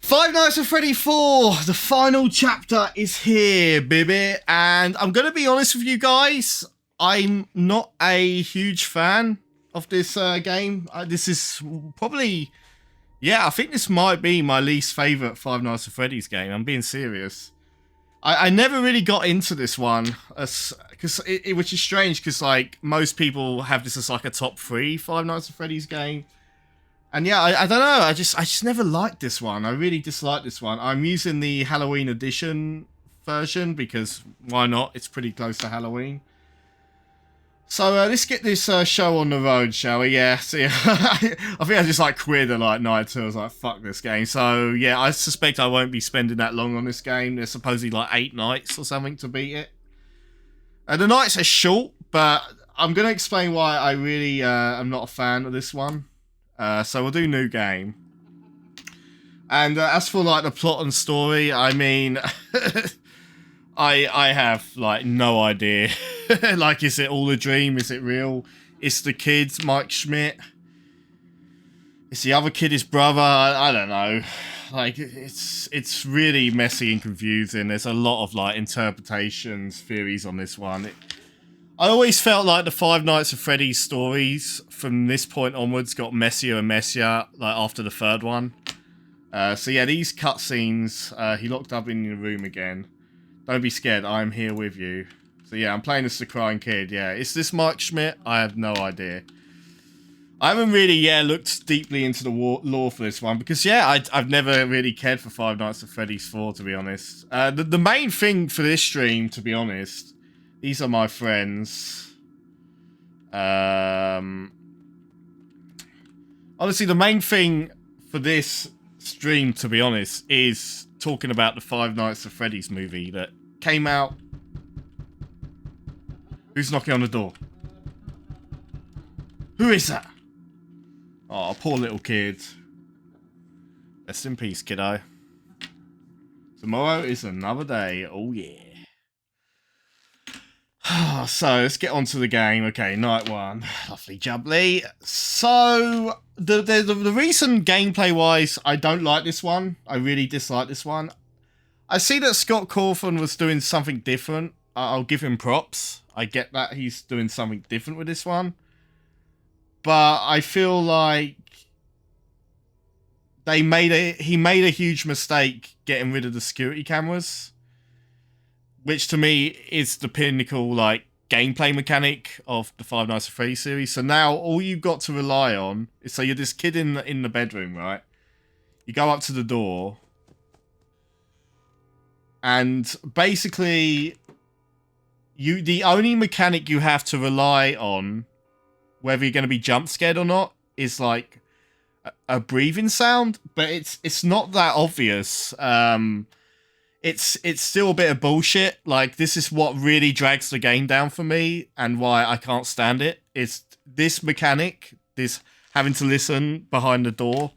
Five Nights at Freddy 4, the final chapter is here, baby. And I'm going to be honest with you guys, I'm not a huge fan of this game. This is probably, I think this might be my least favourite Five Nights at Freddy's game. I'm being serious. I never really got into this one, which is strange because like most people have this as like a top 3 Five Nights at Freddy's game. And yeah, I don't know, I just never liked this one. I really dislike this one. I'm using the Halloween edition version because why not? It's pretty close to Halloween. So let's get this show on the road, shall we? Yeah, see, I think I just like quit at like night 2. I was like, fuck this game. So yeah, I suspect I won't be spending that long on this game. There's supposedly like 8 nights or something to beat it. The nights are short, but I'm going to explain why I really am not a fan of this one. So we'll do new game. And as for like the plot and story, I mean, I have like no idea. Like, is it all a dream? Is it real? Is the kid Mike Schmidt? Is the other kid his brother? I don't know. Like, it's really messy and confusing. There's a lot of like interpretations, theories on this one. I always felt like the Five Nights at Freddy's stories from this point onwards got messier and messier, like after the 3rd one. So yeah, these cutscenes, he locked up in the room again. Don't be scared, I'm here with you. So yeah, I'm playing as the crying kid, yeah. Is this Mike Schmidt? I have no idea. I haven't really, looked deeply into the lore for this one, because yeah, I've never really cared for Five Nights at Freddy's 4, to be honest. The main thing for this stream, to be honest, these are my friends. Honestly, the main thing for this stream, to be honest, is talking about the Five Nights at Freddy's movie that came out. Who's knocking on the door? Who is that? Oh, poor little kid. Rest in peace, kiddo. Tomorrow is another day. Oh, yeah. So, let's get on to the game. Okay, night 1. Lovely jubbly. So, the reason gameplay-wise I don't like this one, I really dislike this one. I see that Scott Cawthon was doing something different. I'll give him props. I get that he's doing something different with this one. But I feel like he made a huge mistake getting rid of the security cameras, which to me is the pinnacle like gameplay mechanic of the Five Nights at Freddy's series. So now all you've got to rely on is, so you're this kid in the bedroom, right? You go up to the door, and basically the only mechanic you have to rely on, whether you're going to be jump scared or not, is like a breathing sound, but it's not that obvious. It's still a bit of bullshit. Like, this is what really drags the game down for me, and why I can't stand it. It's this mechanic, this having to listen behind the door,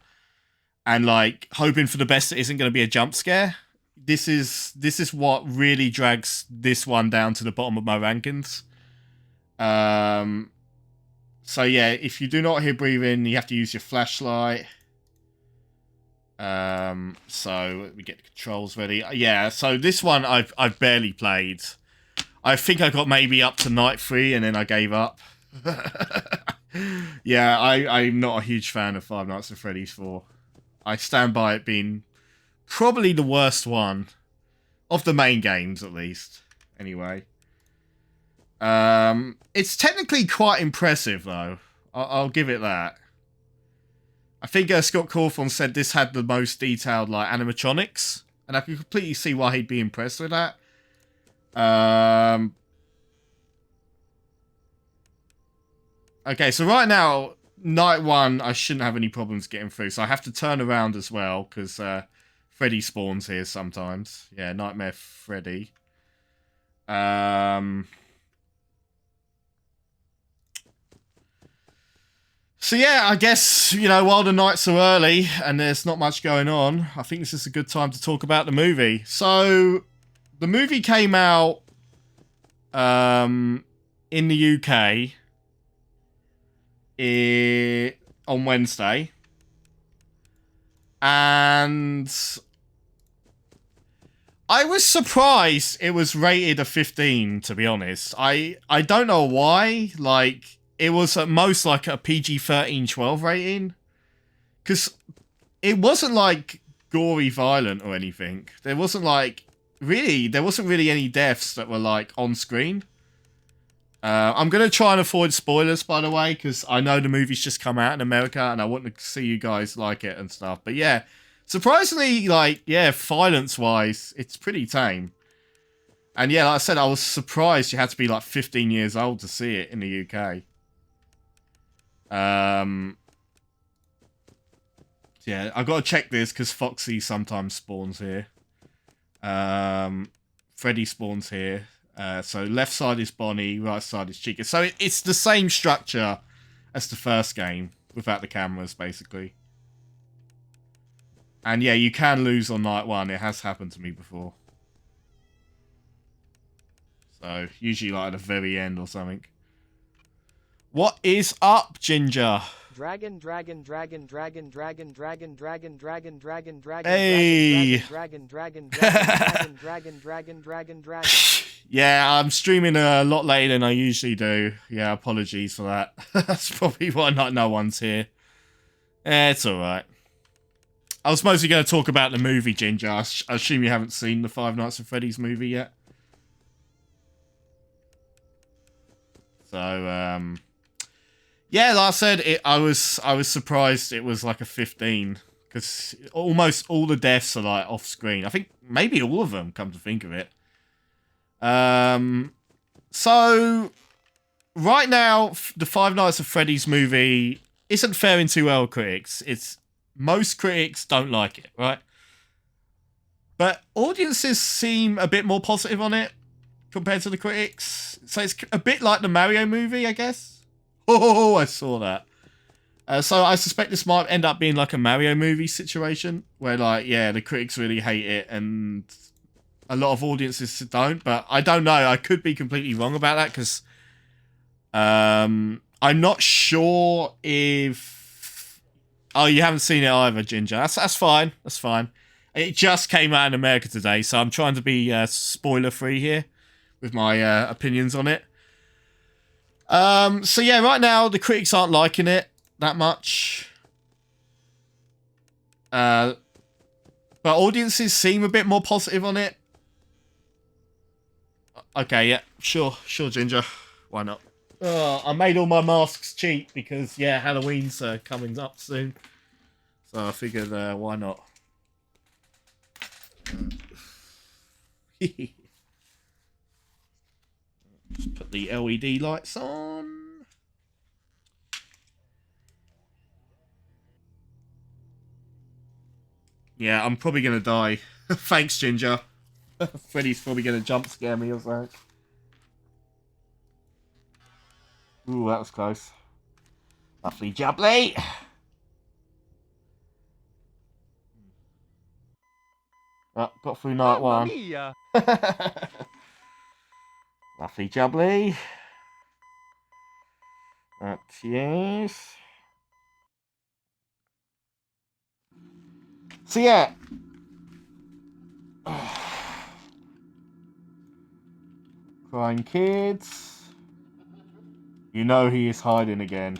and like hoping for the best that isn't going to be a jump scare. This is what really drags this one down to the bottom of my rankings. So yeah, if you do not hear breathing, you have to use your flashlight. So we get the controls ready. Yeah, so this one I've barely played. I think I got maybe up to night 3 and then I gave up. Yeah, I'm not a huge fan of Five Nights at Freddy's 4. I stand by it being probably the worst one of the main games, at least. Anyway. It's technically quite impressive, though. I'll give it that. I think Scott Cawthon said this had the most detailed like animatronics, and I can completely see why he'd be impressed with that. Okay, so right now, night 1, I shouldn't have any problems getting through, so I have to turn around as well, because Freddy spawns here sometimes. Yeah, Nightmare Freddy. So yeah, I guess, you know, while the nights are early and there's not much going on, I think this is a good time to talk about the movie. So, the movie came out in the UK on Wednesday. And I was surprised it was rated a 15, to be honest. I don't know why. Like, it was at most like a PG-13-12 rating. Because it wasn't like gory violent or anything. There wasn't really any deaths that were like on screen. I'm going to try and avoid spoilers, by the way, because I know the movie's just come out in America and I want to see you guys like it and stuff. But yeah, surprisingly, like, yeah, violence-wise, it's pretty tame. And yeah, like I said, I was surprised you had to be like 15 years old to see it in the UK. Yeah, I've got to check this because Foxy sometimes spawns here. Freddy spawns here. So left side is Bonnie, right side is Chica. So it's the same structure as the first game, without the cameras, basically. And yeah, you can lose on night one. It has happened to me before. So, usually like at the very end or something. What is up, Ginger? Dragon. Hey. Dragon. Yeah, I'm streaming a lot later than I usually do. Yeah, apologies for that. That's probably why not no one's here. It's alright. I was mostly going to talk about the movie, Ginger. I assume you haven't seen the Five Nights at Freddy's movie yet. So, yeah, like I said, I was surprised it was like a 15. Because almost all the deaths are like off screen. I think maybe all of them, come to think of it. So, right now, the Five Nights at Freddy's movie isn't faring too well, critics. Most critics don't like it, right? But audiences seem a bit more positive on it compared to the critics. So it's a bit like the Mario movie, I guess. Oh, I saw that. So I suspect this might end up being like a Mario movie situation where, like, yeah, the critics really hate it and a lot of audiences don't. But I don't know. I could be completely wrong about that because I'm not sure if... Oh, you haven't seen it either, Ginger. That's fine. That's fine. It just came out in America today, so I'm trying to be spoiler-free here with my opinions on it. So yeah, right now the critics aren't liking it that much. But audiences seem a bit more positive on it. Okay, yeah, sure, Ginger. Why not? I made all my masks cheap because, yeah, Halloween's coming up soon. So I figured, why not? Just put the LED lights on. Yeah, I'm probably going to die. Thanks, Ginger. Freddy's probably going to jump scare me or something. Ooh, that was close. Lovely jubbly. Oh, got through night one. Lovely jubbly. That yes. So yeah. Crying kids. You know he is hiding again.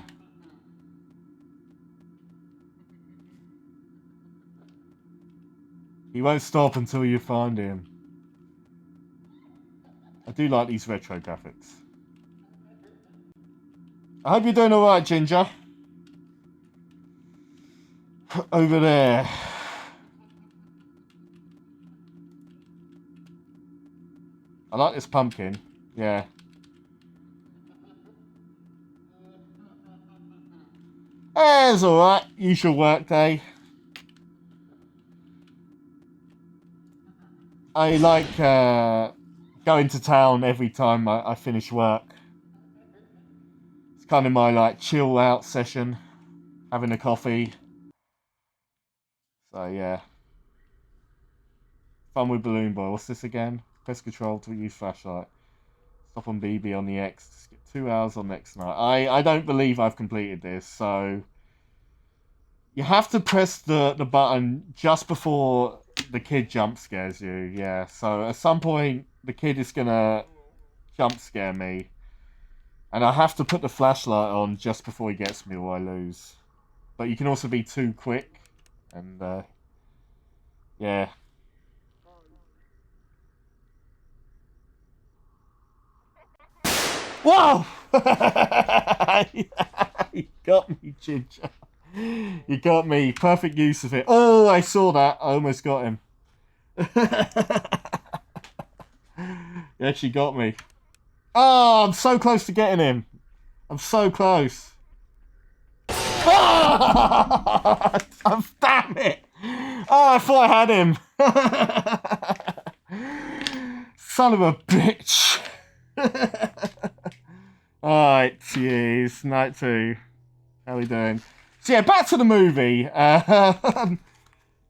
He won't stop until you find him. I do like these retro graphics. I hope you're doing alright, Ginger. Over there. I like this pumpkin. Yeah. It's alright. Usual work day. I like going to town every time I finish work. It's kind of my like chill out session. Having a coffee. So yeah. Fun with Balloon Boy. What's this again? Press control to use flashlight. Stop on BB on the X. Skip 2 hours on next night. I don't believe I've completed this, so... You have to press the button just before the kid jump scares you. Yeah. So at some point, the kid is gonna jump scare me, and I have to put the flashlight on just before he gets me, or I lose. But you can also be too quick, and yeah. Whoa! You got me, Ginger. You got me. Perfect use of it. Oh, I saw that. I almost got him. You actually got me. Oh, I'm so close to getting him. I'm so close. Oh, damn it. Oh, I thought I had him. Son of a bitch. Alright, jeez. Night 2. How we doing? So yeah, back to the movie.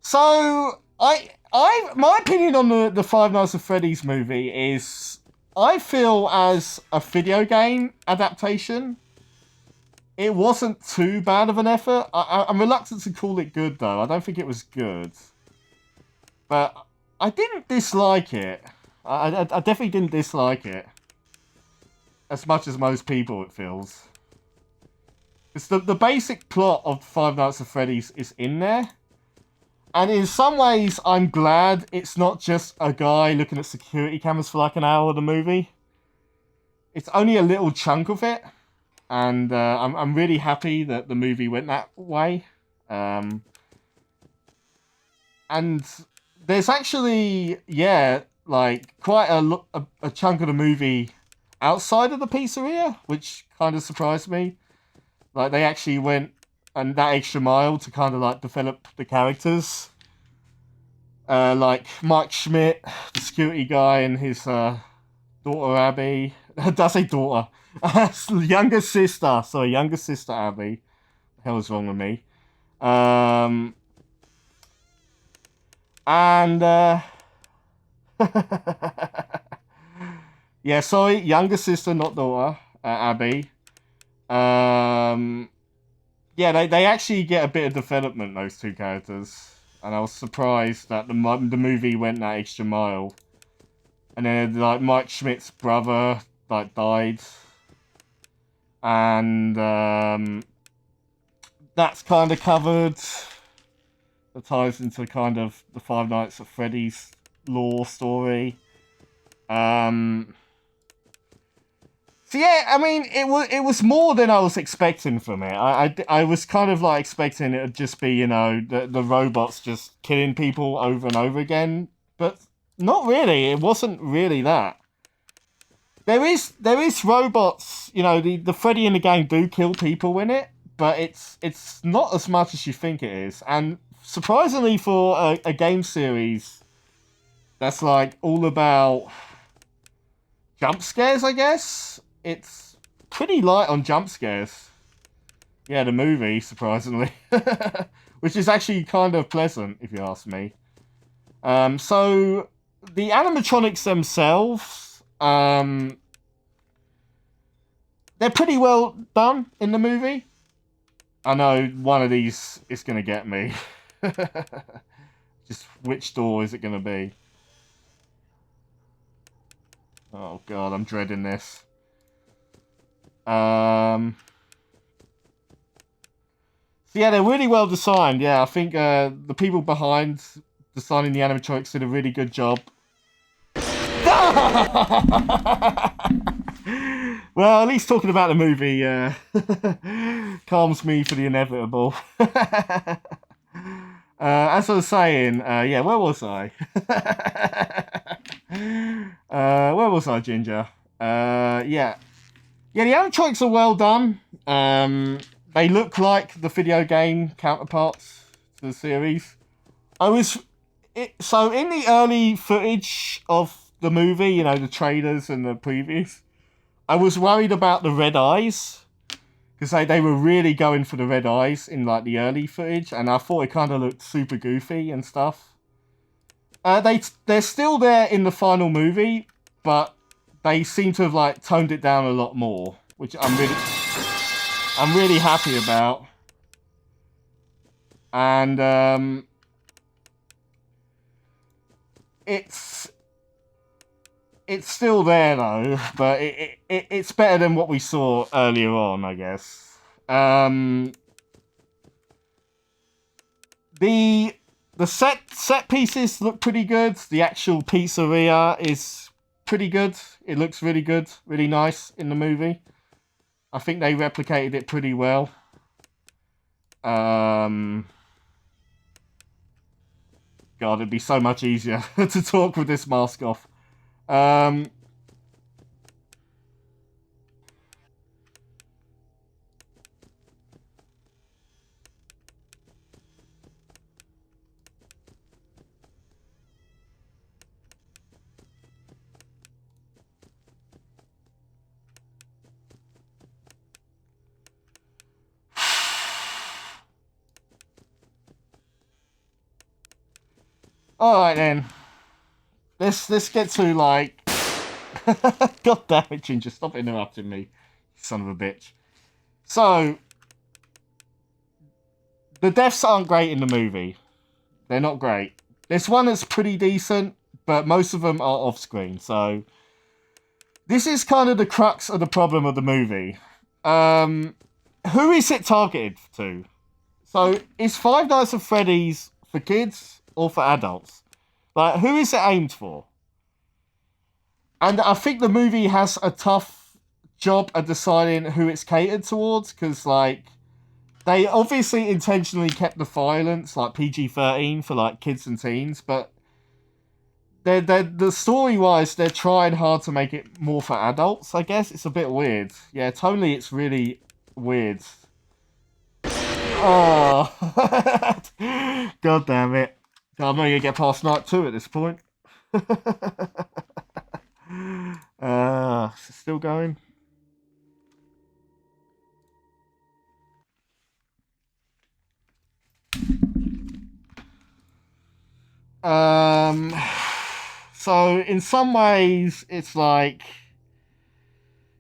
So my opinion on the Five Nights at Freddy's movie is, I feel as a video game adaptation, it wasn't too bad of an effort. I'm reluctant to call it good though. I don't think it was good, but I didn't dislike it. I definitely didn't dislike it as much as most people, it feels. It's the basic plot of Five Nights at Freddy's is in there. And in some ways, I'm glad it's not just a guy looking at security cameras for like an hour of the movie. It's only a little chunk of it. And I'm really happy that the movie went that way. And there's actually, yeah, like quite a chunk of the movie outside of the pizzeria, which kind of surprised me. Like, they actually went and that extra mile to kind of like develop the characters. Like Mike Schmidt, the security guy, and his daughter Abby. Did I say daughter? Younger sister. Sorry, younger sister Abby. The hell is wrong with me? And yeah, sorry, younger sister, not daughter, Abby. Yeah, they actually get a bit of development, those two characters, and I was surprised that the movie went that extra mile. And then like Mike Schmidt's brother like died, and that's kind of covered. That ties into kind of the Five Nights at Freddy's lore story. So yeah, I mean, it was more than I was expecting from it. I was kind of like expecting it to just be, you know, the robots just killing people over and over again, but not really. It wasn't really that. There is robots, you know, the Freddy in the game do kill people in it, but it's not as much as you think it is. And surprisingly for a game series that's like all about jump scares, I guess, it's pretty light on jump scares. Yeah, the movie, surprisingly. Which is actually kind of pleasant, if you ask me. So, the animatronics themselves, they're pretty well done in the movie. I know one of these is going to get me. Just which door is it going to be? Oh god, I'm dreading this. So yeah, they're really well designed. Yeah, I think the people behind designing the animatronics did a really good job. Well, at least talking about the movie calms me for the inevitable. As I was saying, yeah, where was I? Where was I, Ginger? Yeah. Yeah, the animatronics are well done. They look like the video game counterparts to the series. So in the early footage of the movie, you know, the trailers and the previews, I was worried about the red eyes, because they were really going for the red eyes in like the early footage, and I thought it kind of looked super goofy and stuff. They're still there in the final movie, but they seem to have like toned it down a lot more, which I'm really happy about. And it's still there though, but it's better than what we saw earlier on, I guess. The set pieces look pretty good. The actual pizzeria is pretty good. It looks really good, really nice in the movie. I think they replicated it pretty well. God, it'd be so much easier to talk with this mask off. Alright then. Let's get to like God damn it, Ginger, stop interrupting me. Son of a bitch. So the deaths aren't great in the movie. They're not great. There's one that's pretty decent, but most of them are off screen, so this is kind of the crux of the problem of the movie. Who is it targeted to? So, is Five Nights at Freddy's for kids or for adults? Like, who is it aimed for? And I think the movie has a tough job at deciding who it's catered towards, because, like, they obviously intentionally kept the violence, like, PG-13 for, like, kids and teens, but the story-wise, they're trying hard to make it more for adults, I guess. It's a bit weird. Yeah, totally, it's really weird. Oh. God damn it. God, I'm not going to get past night 2 at this point. Is it still going? So in some ways, it's like,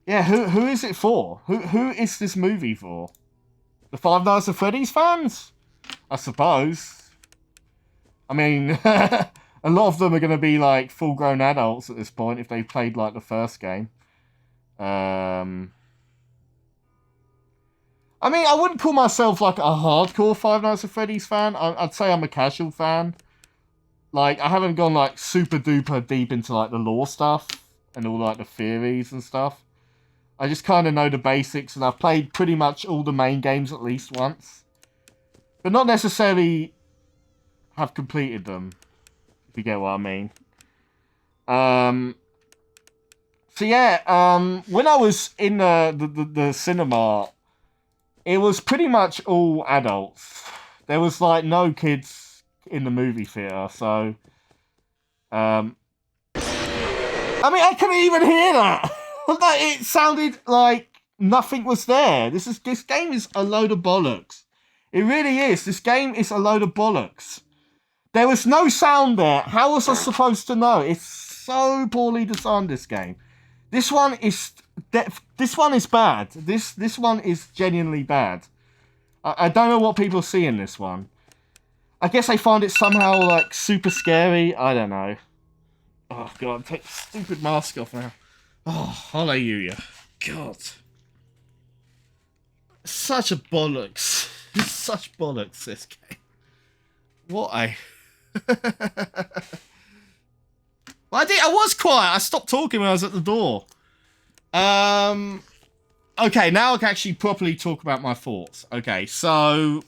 yeah, who is it for? Who is this movie for? The Five Nights at Freddy's fans? I suppose. I mean, a lot of them are going to be like full-grown adults at this point if they've played like the first game. I mean, I wouldn't call myself like a hardcore Five Nights at Freddy's fan. I'd say I'm a casual fan. Like, I haven't gone like super duper deep into like the lore stuff and all like the theories and stuff. I just kind of know the basics, and I've played pretty much all the main games at least once, but not necessarily have completed them, if you get what I mean. So yeah, when I was in the cinema, it was pretty much all adults. There was like no kids in the movie theater, so I mean, I couldn't even hear that. It sounded like nothing was there. This game is a load of bollocks. It really is. This game is a load of bollocks. There was no sound there. How was I supposed to know? It's so poorly designed, this game. This one is bad. This one is genuinely bad. I don't know what people see in this one. I guess they find it somehow like super scary. I don't know. Oh god, take the stupid mask off now. Oh, hallelujah. God. Such a bollocks. Such bollocks, this game. What a... Well, I was quiet. I stopped talking when I was at the door. Okay, now I can actually properly talk about my thoughts. Okay, so...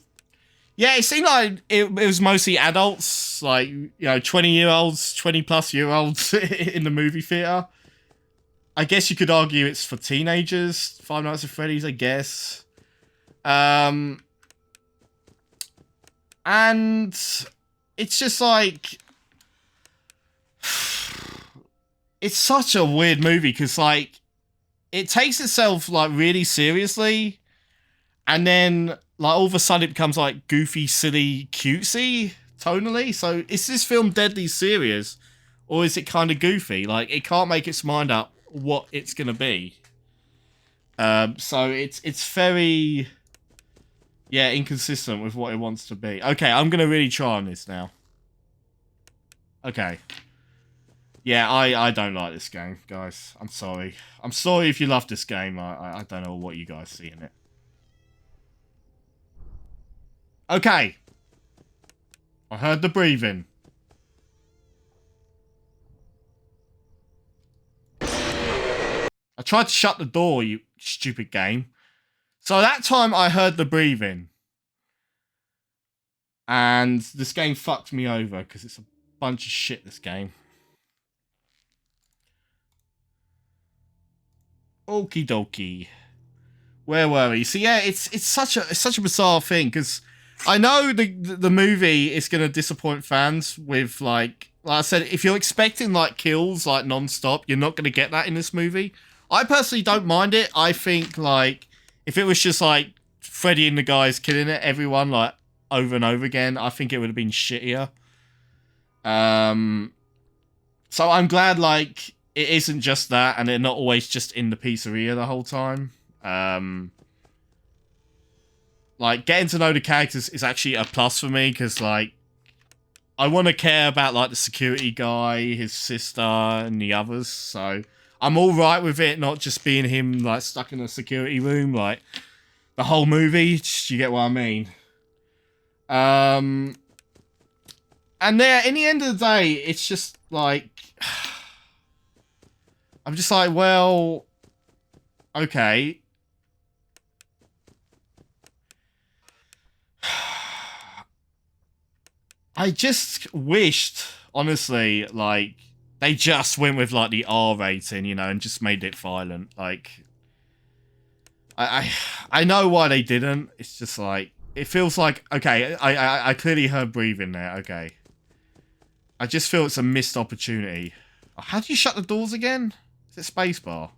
Yeah, it seemed like it was mostly adults. Like, you know, 20-year-olds, 20-plus-year-olds in the movie theater. I guess you could argue it's for teenagers. Five Nights at Freddy's, I guess. And it's just like... It's such a weird movie because, like, it takes itself, like, really seriously. And then, like, all of a sudden it becomes, like, goofy, silly, cutesy, tonally. So, is this film deadly serious? Or is it kind of goofy? Like, it can't make its mind up what it's going to be. So, it's very... Yeah, inconsistent with what it wants to be. Okay, I'm going to really try on this now. Okay. Yeah, I don't like this game, guys. I'm sorry. I'm sorry if you love this game. I don't know what you guys see in it. Okay. I heard the breathing. I tried to shut the door, you stupid game. So that time I heard the breathing. And this game fucked me over because it's a bunch of shit, this game. Okie dokie. Where were we? So yeah, it's such a bizarre thing because I know the movie is gonna disappoint fans with like I said, if you're expecting like kills like non-stop, you're not gonna get that in this movie. I personally don't mind it. I think like if it was just like Freddy and the guys killing everyone like over and over again, I think it would have been shittier. So I'm glad like it isn't just that, and they're not always just in the pizzeria the whole time. Like getting to know the characters is actually a plus for me because like I want to care about like the security guy, his sister, and the others. So I'm all right with it not just being him like stuck in a security room like the whole movie. You get what I mean? And there, in the end of the day, it's just like I'm just like, well, okay. I just wished, honestly, like, they just went with, like, the R rating, you know, and just made it violent. Like, I know why they didn't. It's just, like, it feels like, okay, I clearly heard breathing there, okay. I just feel it's a missed opportunity. How do you shut the doors again? Is it spacebar?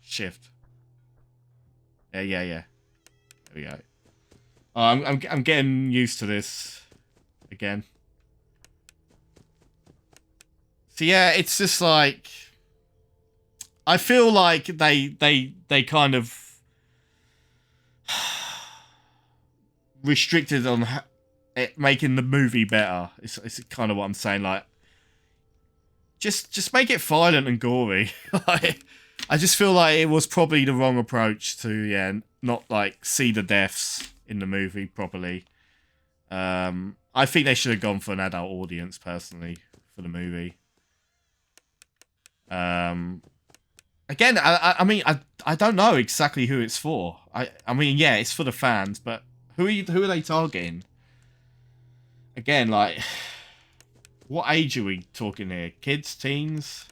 Shift. Yeah. There we go. Oh, I'm getting used to this again. So yeah, it's just like I feel like they kind of restricted on it making the movie better. It's kind of what I'm saying. Like, just make it violent and gory. Like, I just feel like it was probably the wrong approach to not like see the deaths in the movie properly. I think they should have gone for an adult audience personally for the movie. Again, I mean, I don't know exactly who it's for. I mean, yeah, it's for the fans, but who are they targeting? Again, like, what age are we talking here? Kids, teens,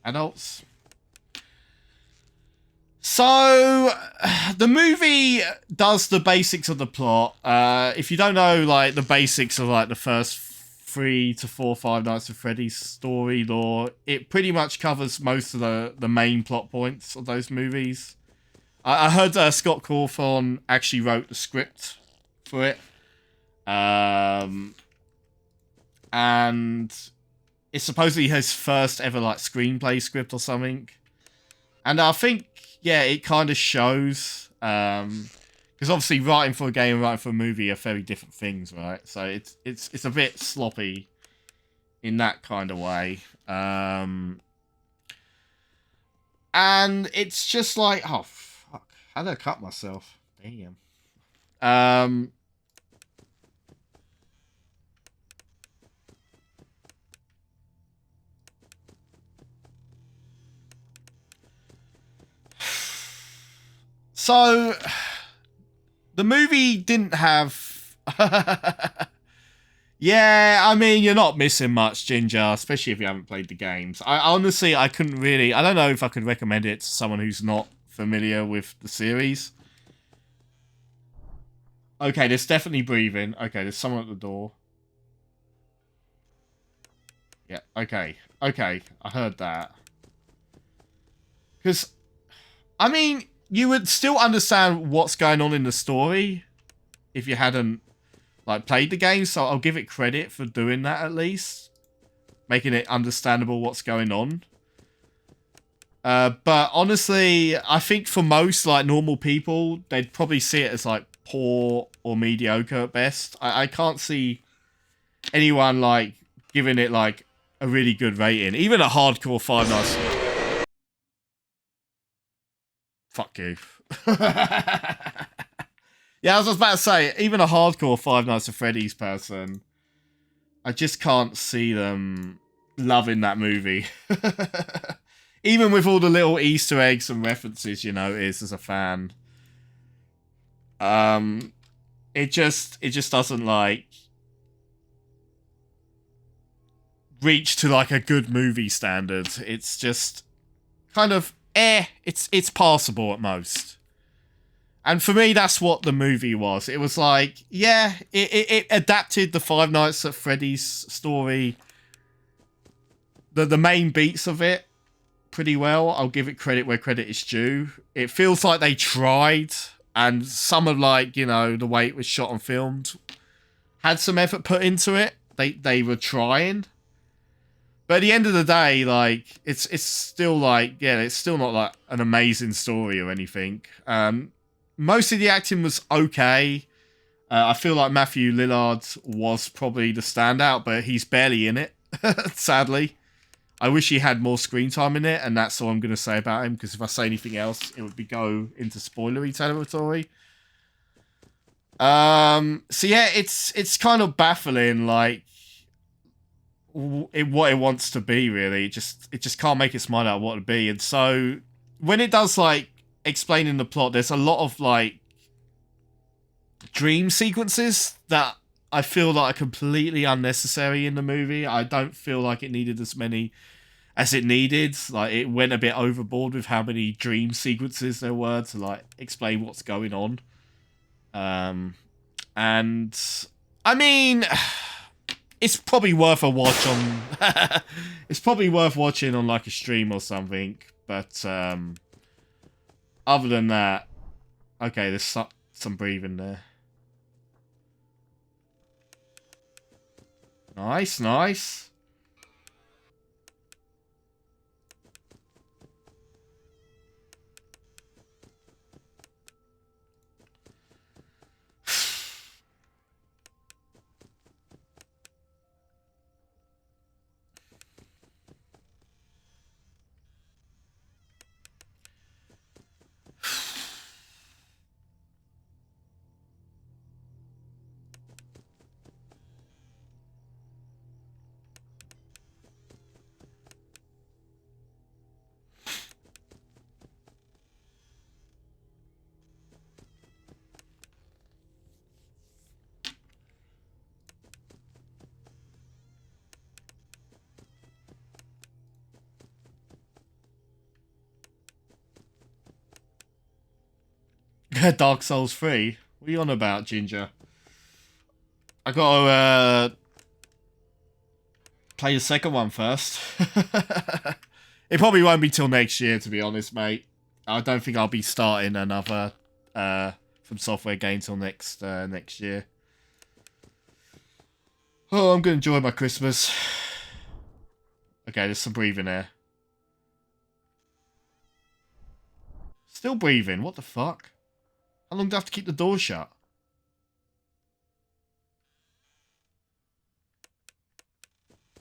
adults? So, the movie does the basics of the plot. If you don't know, like, the basics of, like, the first 3 to 4, 5 Nights at Freddy's story lore, it pretty much covers most of the main plot points of those movies. I heard Scott Cawthon actually wrote the script for it. And it's supposedly his first ever, like, screenplay script or something. And I think, yeah, it kind of shows. Because obviously writing for a game and writing for a movie are very different things, right? So it's a bit sloppy in that kind of way. And it's just like, oh, fuck. How did I cut myself? Damn. So, the movie didn't have... Yeah, I mean, you're not missing much, Ginger, especially if you haven't played the games. Honestly, I couldn't really... I don't know if I could recommend it to someone who's not familiar with the series. Okay, there's definitely breathing. Okay, there's someone at the door. Yeah, okay. Okay, I heard that. Because, I mean, you would still understand what's going on in the story if you hadn't, like, played the game, so I'll give it credit for doing that at least. Making it understandable what's going on. But honestly, I think for most like normal people, they'd probably see it as like poor or mediocre at best. I can't see anyone like giving it like a really good rating. Even a hardcore Five Nights. Fuck you. Yeah, I was just about to say, even a hardcore Five Nights at Freddy's person, I just can't see them loving that movie. Even with all the little Easter eggs and references you notice as a fan. Um it just doesn't like reach to like a good movie standard. It's just kind of it's passable at most. And for me, that's what the movie was. It was like, yeah, it adapted the Five Nights at Freddy's story, the main beats of it, pretty well. I'll give it credit where credit is due. It feels like they tried, and some of like, you know, the way it was shot and filmed had some effort put into it. They were trying. But at the end of the day, like, it's still like, yeah, it's still not like an amazing story or anything. Most of the acting was okay. I feel like Matthew Lillard was probably the standout, but he's barely in it, sadly. I wish he had more screen time in it, and that's all I'm going to say about him, because if I say anything else, it would be go into spoilery territory. So yeah, it's kind of baffling, like, what it wants to be, really. It just can't make its mind out what to be. And so when it does like explaining the plot, there's a lot of like dream sequences that I feel like are completely unnecessary in the movie. I don't feel like it needed as many as it needed. Like, it went a bit overboard with how many dream sequences there were to like explain what's going on. And I mean, it's probably worth a watch on. It's probably worth watching on like a stream or something. But other than that, okay, there's some breathing there. Nice, nice. Dark Souls 3? What are you on about, Ginger? I gotta play the second one first. It probably won't be till next year, to be honest, mate. I don't think I'll be starting another From Software game till next year. Oh, I'm gonna enjoy my Christmas. Okay, there's some breathing there. Still breathing. What the fuck? How long do I have to keep the door shut?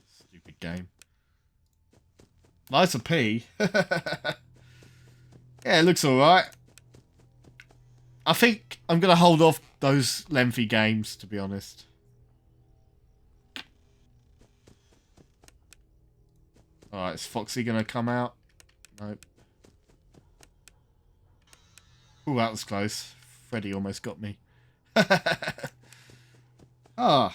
Stupid game. Nice to pee. Yeah, it looks alright. I think I'm going to hold off those lengthy games, to be honest. Alright, is Foxy going to come out? Nope. Ooh, that was close. Freddy almost got me. Ah.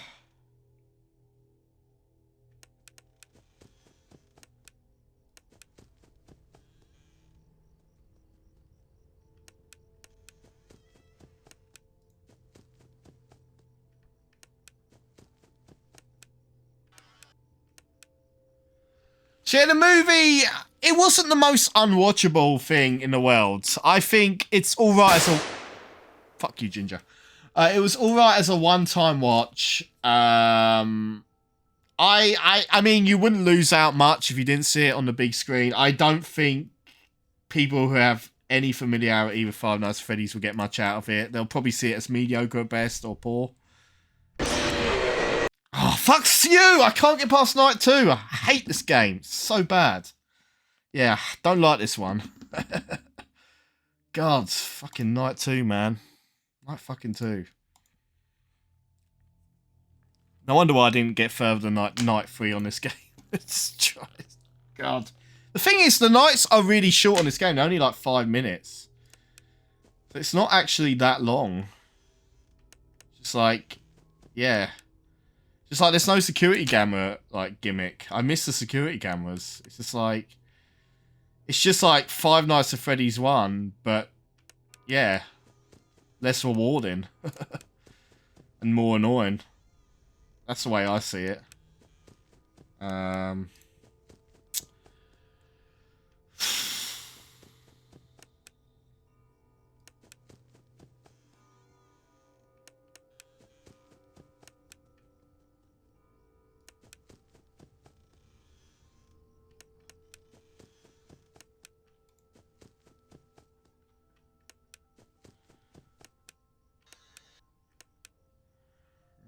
Yeah, the movie, it wasn't the most unwatchable thing in the world. I think it's alright as a... Fuck you, Ginger. It was alright as a one-time watch. I mean, you wouldn't lose out much if you didn't see it on the big screen. I don't think people who have any familiarity with Five Nights at Freddy's will get much out of it. They'll probably see it as mediocre at best or poor. Oh, fuck you! I can't get past night 2. I hate this game. It's so bad. Yeah, don't like this one. God, fucking night 2, man. Night fucking 2. No wonder why I didn't get further than night 3 on this game. It's God. The thing is, the nights are really short on this game. They're only like 5 minutes. So it's not actually that long. Just like, yeah. Just like there's no security camera like gimmick. I miss the security cameras. It's just like Five Nights at Freddy's 1, but yeah, less rewarding and more annoying. That's the way I see it.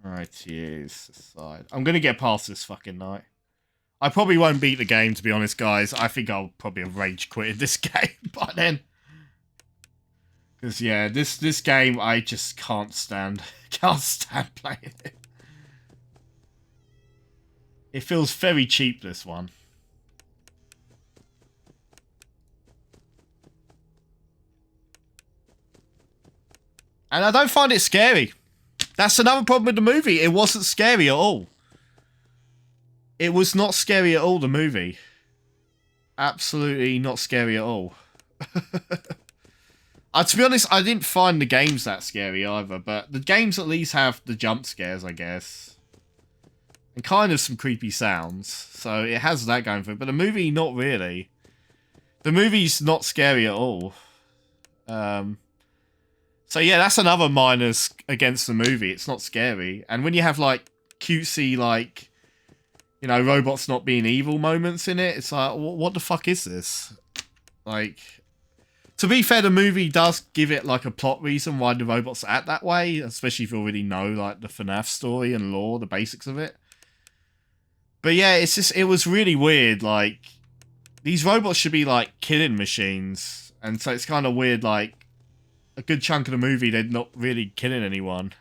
Right, yes, aside. I'm gonna get past this fucking night. I probably won't beat the game, to be honest, guys. I think I'll probably have rage quitted this game by then. Because, yeah, this game, I just can't stand. Can't stand playing it. It feels very cheap, this one. And I don't find it scary. That's another problem with the movie. It wasn't scary at all. It was not scary at all, the movie. Absolutely not scary at all. To be honest, I didn't find the games that scary either, but the games at least have the jump scares, I guess. And kind of some creepy sounds. So it has that going for it, but the movie, not really. The movie's not scary at all. So yeah, that's another minus against the movie. It's not scary. And when you have like cutesy, like, you know, robots not being evil moments in it, it's like, what the fuck is this? Like, to be fair, the movie does give it like a plot reason why the robots act that way, especially if you already know like the FNAF story and lore, the basics of it. But yeah, it's just, it was really weird. Like, these robots should be like killing machines. And so it's kind of weird, like, a good chunk of the movie, they're not really killing anyone.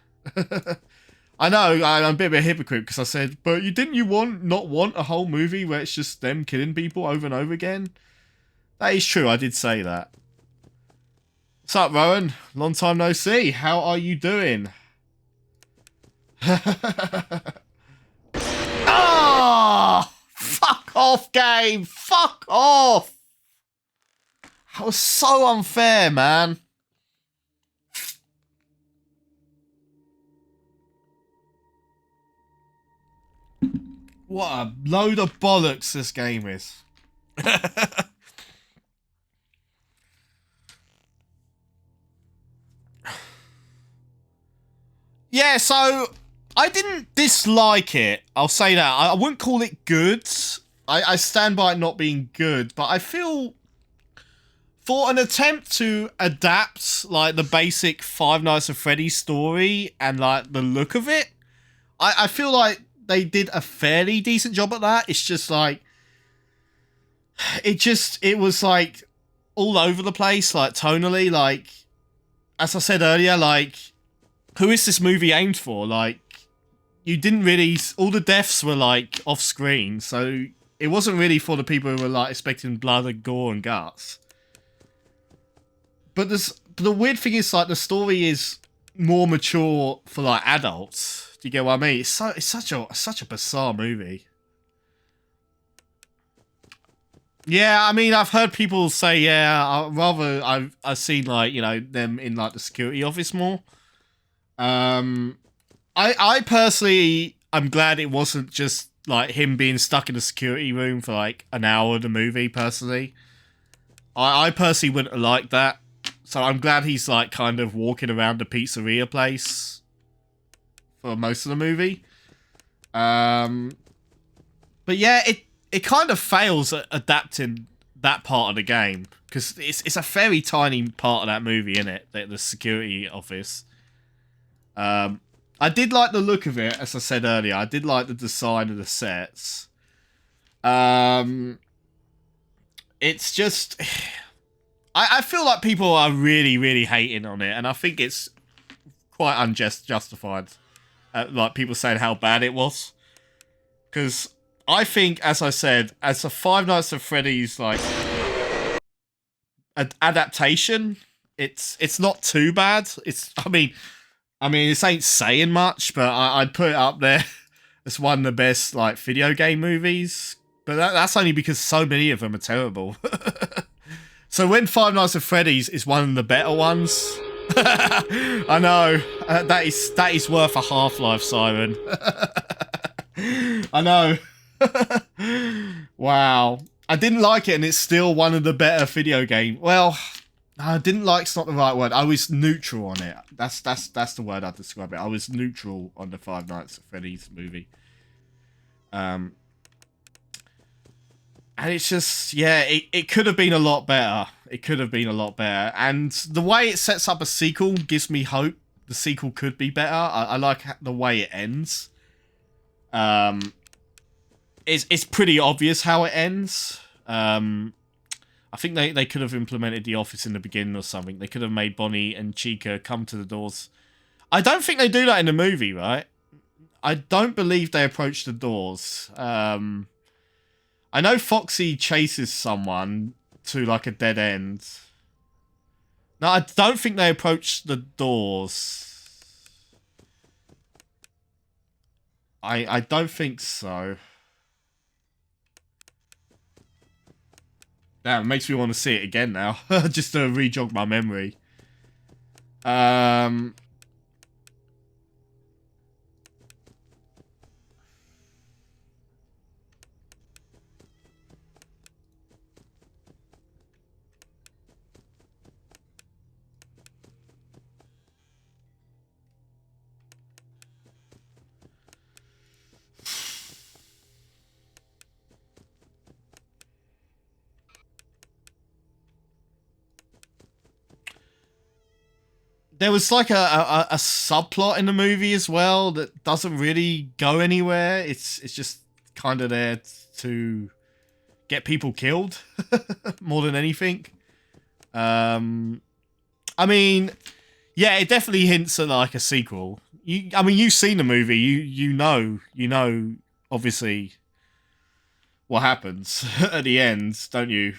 I know, I'm a bit of a hypocrite because I said, but didn't you not want a whole movie where it's just them killing people over and over again? That is true, I did say that. What's up, Rowan? Long time no see. How are you doing? Ah! Fuck off, game! Fuck off! That was so unfair, man. What a load of bollocks this game is. Yeah, so I didn't dislike it. I'll say that. I wouldn't call it good. I stand by it not being good, but I feel for an attempt to adapt like the basic Five Nights at Freddy's story and like the look of it, I feel like they did a fairly decent job at that. It's just like, it was like all over the place, like tonally, like, as I said earlier, like, who is this movie aimed for? Like, you didn't really, all the deaths were like off screen, so it wasn't really for the people who were like expecting blood and gore and guts. But the weird thing is, like, the story is more mature for like adults. Do you get what I mean? It's such a bizarre movie. Yeah, I mean, I've heard people say, yeah, I've seen, like, you know, them in like the security office more. I personally, I'm glad it wasn't just like him being stuck in a security room for like an hour of the movie. Personally, I personally wouldn't have liked that. So I'm glad he's like kind of walking around the pizzeria place for most of the movie. But yeah, it kind of fails at adapting that part of the game, because it's a very tiny part of that movie, isn't it? The security office. I did like the look of it, as I said earlier. I did like the design of the sets. It's just, I feel like people are really, really hating on it, and I think it's quite justified. Like people saying how bad it was, because I think, as I said, as a Five Nights at Freddy's like adaptation, it's not too bad. I mean, this ain't saying much, but I'd put it up there as one of the best like video game movies. But that's only because so many of them are terrible. So when Five Nights at Freddy's is one of the better ones. I know, that is worth a Half-Life siren. I know. Wow. I didn't like it, and it's still one of the better video games. Well, I didn't like's not the right word. I was neutral on it. That's the word I'd describe it. I was neutral on the Five Nights at Freddy's movie. And it's just, yeah, it could have been a lot better. It could have been a lot better. And the way it sets up a sequel gives me hope the sequel could be better. I like the way it ends. It's pretty obvious how it ends. I think they could have implemented the office in the beginning or something. They could have made Bonnie and Chica come to the doors. I don't think they do that in the movie, right? I don't believe they approach the doors. I know Foxy chases someone to like a dead end. No, I don't think they approach the doors. I don't think so. Damn, it makes me want to see it again now. Just to re-jog my memory. There was like a subplot in the movie as well that doesn't really go anywhere. It's just kind of there to get people killed more than anything. I mean, yeah, it definitely hints at like a sequel. You've seen the movie. You know, obviously what happens at the end, don't you?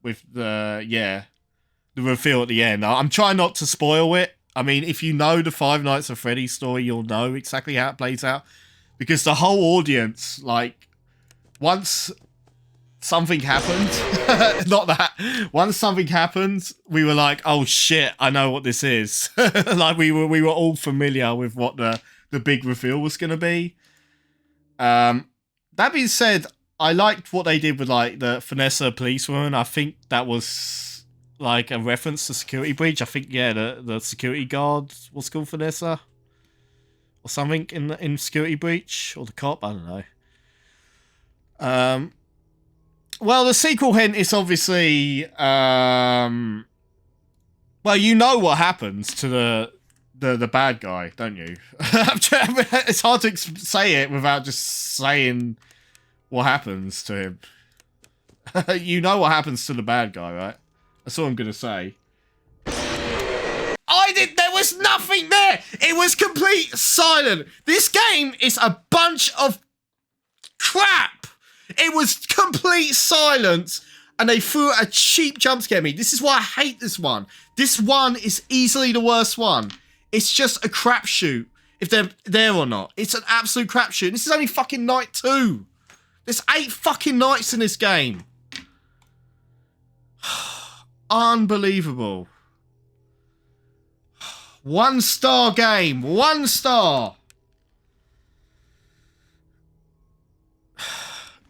With the reveal at the end. I'm trying not to spoil it. I mean, if you know the Five Nights at Freddy's story, you'll know exactly how it plays out. Because the whole audience, like, once something happened, once something happened, we were like, oh shit, I know what this is. Like, we were all familiar with what the big reveal was going to be. That being said, I liked what they did with, like, the Vanessa policewoman. I think that was like a reference to Security Breach. I think, yeah, the security guard was called Vanessa or something in Security Breach, or the cop, I don't know. Well, the sequel hint is obviously well, you know what happens to the bad guy, don't you? It's hard to say it without just saying what happens to him. You know what happens to the bad guy, right? That's all I'm gonna say. There was nothing there! It was complete silent! This game is a bunch of crap! It was complete silence, and they threw a cheap jump scare at me. This is why I hate this one. This one is easily the worst one. It's just a crapshoot, if they're there or not. It's an absolute crapshoot. This is only fucking night 2. There's 8 fucking nights in this game. Unbelievable. 1 star game. 1 star.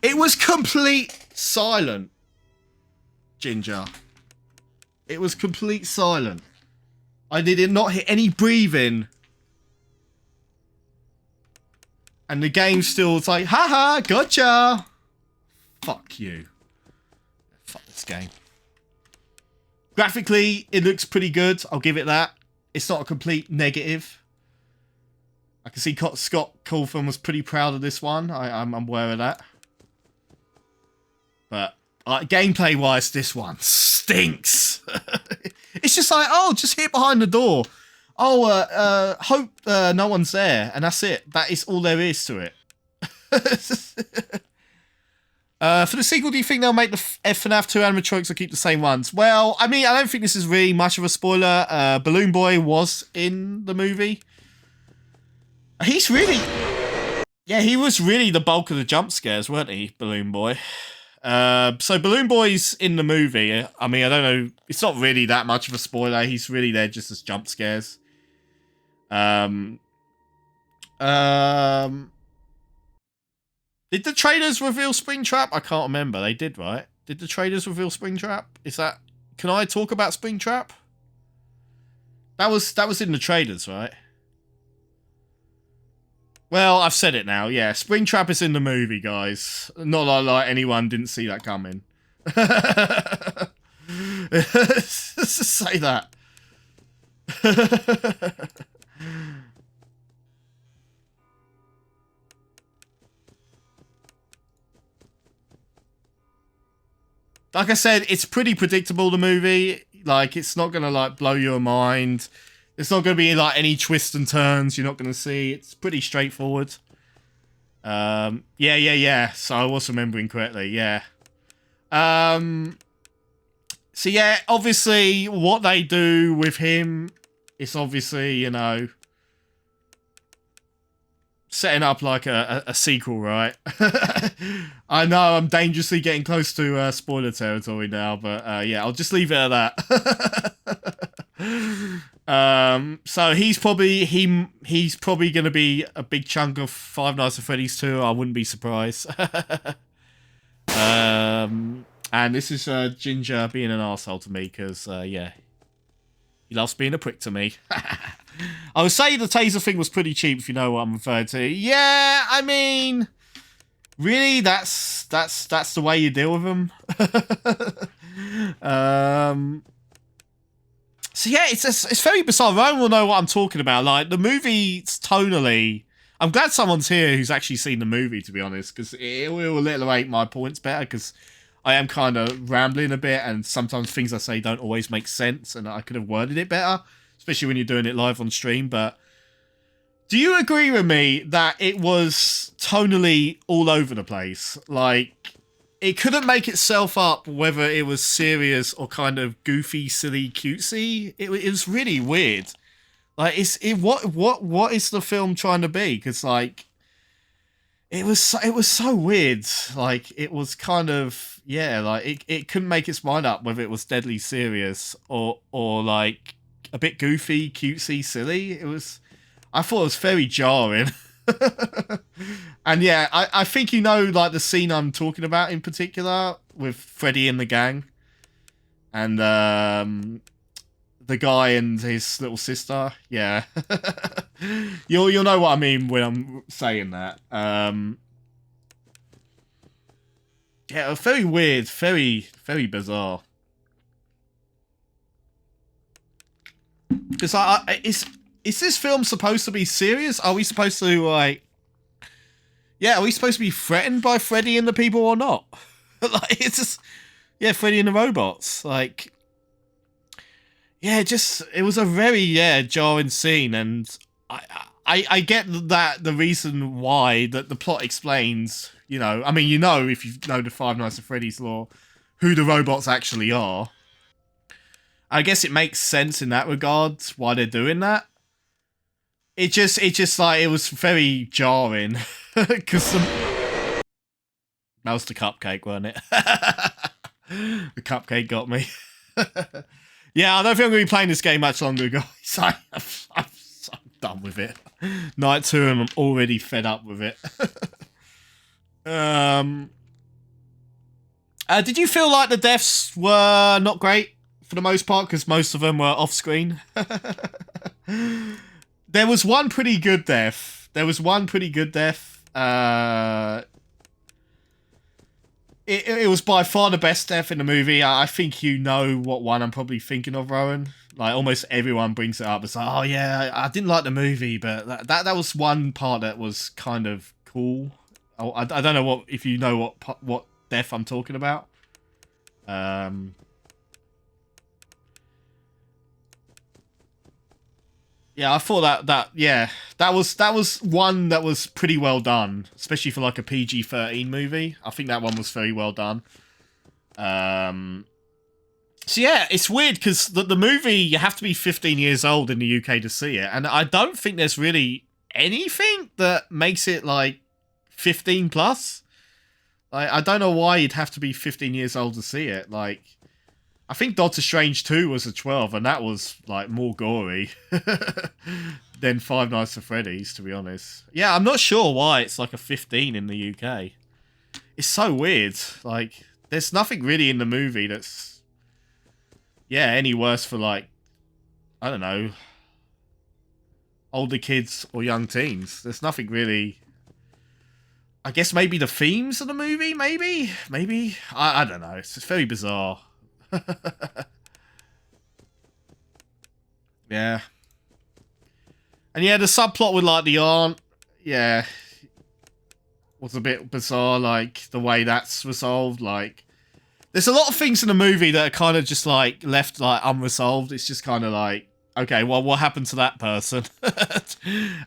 It was complete silent, Ginger. It was complete silent. I did not hit any breathing. And the game still was like, haha, gotcha. Fuck you. fuck this game. Graphically, it looks pretty good. I'll give it that. It's not a complete negative. I can see Scott Cawthon was pretty proud of this one. I'm aware of that. But gameplay-wise, this one stinks. It's just like, oh, just hit behind the door. Oh, hope no one's there. And that's it. That is all there is to it. For the sequel, do you think they'll make the FNAF 2 animatronics or keep the same ones? Well, I mean, I don't think this is really much of a spoiler. Balloon Boy was in the movie. He's really... Yeah, he was really the bulk of the jump scares, weren't he, Balloon Boy? So Balloon Boy's in the movie. I mean, I don't know. It's not really that much of a spoiler. He's really there just as jump scares. Did the trailers reveal Springtrap? I can't remember. They did, right? Did the trailers reveal Springtrap? Is that... Can I talk about Springtrap? That was in the trailers, right? Well, I've said it now. Yeah, Springtrap is in the movie, guys. Not like anyone didn't see that coming. Let's just say that. Like I said, it's pretty predictable, the movie. Like, it's not gonna, like, blow your mind. It's not gonna be, like, any twists and turns you're not gonna see. It's pretty straightforward. Yeah. So I was remembering correctly, yeah. So yeah, obviously, what they do with him is obviously, you know, setting up like a sequel, right? I know I'm dangerously getting close to spoiler territory now, but yeah, I'll just leave it at that. So he's probably going to be a big chunk of Five Nights at Freddy's 2. I wouldn't be surprised. And this is Ginger being an arsehole to me because yeah, he loves being a prick to me. I would say the taser thing was pretty cheap, if you know what I'm referring to. Yeah, I mean, really, that's the way you deal with them. So yeah, it's very bizarre. No one will know what I'm talking about. Like, the movie's tonally... I'm glad someone's here who's actually seen the movie, to be honest, because it will alliterate my points better, because I am kind of rambling a bit, and sometimes things I say don't always make sense, and I could have worded it better, especially when you're doing it live on stream. But do you agree with me that it was tonally all over the place? Like, it couldn't make itself up whether it was serious or kind of goofy, silly, cutesy. It was really weird. Like, what is the film trying to be? Because, like, it was so weird. Like, it was kind of, yeah, like, it couldn't make its mind up whether it was deadly serious or like a bit goofy, cutesy, silly. I thought it was very jarring. And yeah, I think you know, like, the scene I'm talking about in particular with Freddy and the gang, and the guy and his little sister. Yeah. You'll know what I mean when I'm saying that. Yeah, very weird, very, very bizarre. Because is this film supposed to be serious? Are we supposed to, like... Yeah, are we supposed to be threatened by Freddy and the people or not? Like, it's just... Yeah, Freddy and the robots. Like... Yeah, it was a very, yeah, jarring scene, and I get that the reason why, that the plot explains, you know, I mean, you know, if you know the Five Nights at Freddy's lore, who the robots actually are. I guess it makes sense in that regard, why they're doing that. It just like, it was very jarring, because that was the cupcake, wasn't it? The cupcake got me. Yeah, I don't think I'm going to be playing this game much longer, guys. I'm done with it. Night 2 and I'm already fed up with it. Did you feel like the deaths were not great for the most part? Because most of them were off screen. There was one pretty good death. it was by far the best death in the movie. I think you know what one I'm probably thinking of, Rowan. Like, almost everyone brings it up. It's like, oh yeah, I didn't like the movie, but that was one part that was kind of cool. I don't know if you know what death I'm talking about. Yeah, I thought that was one that was pretty well done, especially for like a PG-13 movie. I think that one was very well done. So yeah, it's weird because the movie, you have to be 15 years old in the UK to see it, and I don't think there's really anything that makes it like 15 plus. I don't know why you'd have to be 15 years old to see it. Like, I think Doctor Strange 2 was a 12, and that was like more gory than Five Nights at Freddy's, to be honest. Yeah, I'm not sure why it's like a 15 in the UK. It's so weird. Like, there's nothing really in the movie that's, yeah, any worse for, like, I don't know, older kids or young teens. There's nothing really. I guess maybe the themes of the movie, maybe? I don't know. It's very bizarre. Yeah. And yeah, the subplot with, like, the aunt, yeah, was a bit bizarre, like, the way that's resolved. Like, there's a lot of things in the movie that are kind of just, like, left, like, unresolved. It's just kind of like, okay, well, what happened to that person?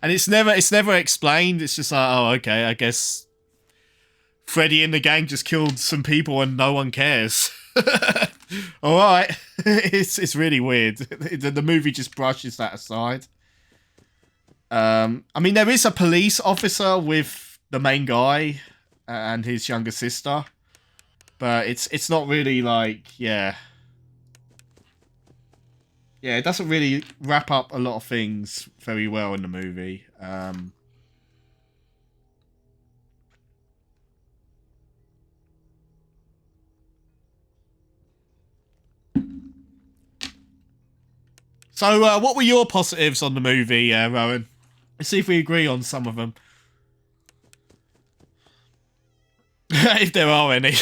And it's never explained. It's just like, oh, okay, I guess Freddy and the gang just killed some people and no one cares. All right. It's really weird. The movie just brushes that aside. I mean, there is a police officer with the main guy and his younger sister, but it's not really like, yeah, it doesn't really wrap up a lot of things very well in the movie. So, what were your positives on the movie, Rowan? Let's see if we agree on some of them. If there are any.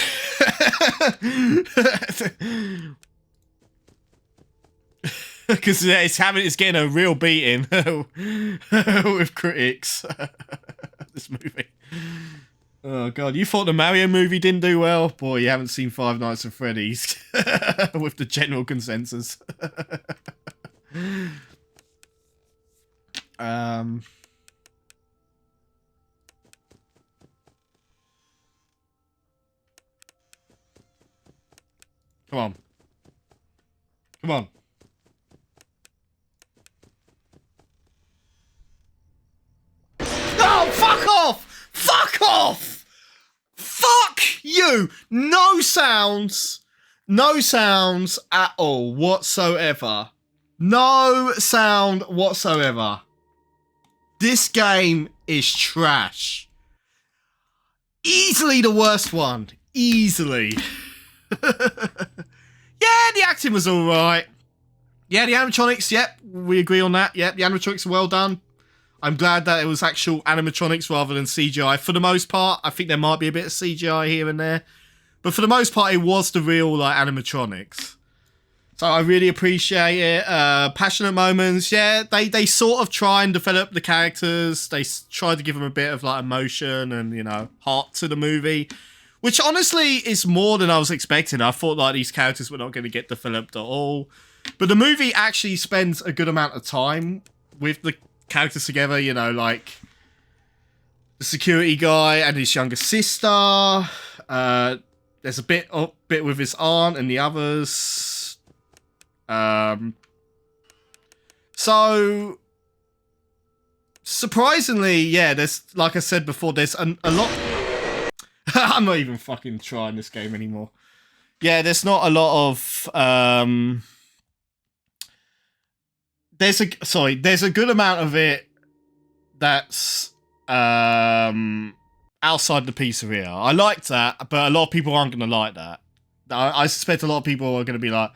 Because it's getting a real beating with critics. This movie. Oh god, you thought the Mario movie didn't do well? Boy, you haven't seen Five Nights at Freddy's with the general consensus. Come on. Come on. Oh, fuck off! Fuck off! Fuck you! No sounds. No sounds at all whatsoever. No sound whatsoever. This game is trash. Easily the worst one. Easily. Yeah, the acting was alright. Yeah, the animatronics, yep, we agree on that. Yep, the animatronics are well done. I'm glad that it was actual animatronics rather than CGI. For the most part, I think there might be a bit of CGI here and there. But for the most part, it was the real, like, animatronics. So I really appreciate it. Passionate moments, yeah, they sort of try and develop the characters. They try to give them a bit of, like, emotion and, you know, heart to the movie. Which, honestly, is more than I was expecting. I thought, like, these characters were not going to get developed at all. But the movie actually spends a good amount of time with the characters together, you know, like the security guy and his younger sister. There's a bit with his aunt and the others. So surprisingly, yeah, there's, like I said before, there's a lot. I'm not even fucking trying this game anymore. Yeah, there's not a lot of there's a good amount of it that's outside the pizzeria. I liked that, but a lot of people aren't going to like that. I suspect a lot of people are going to be like,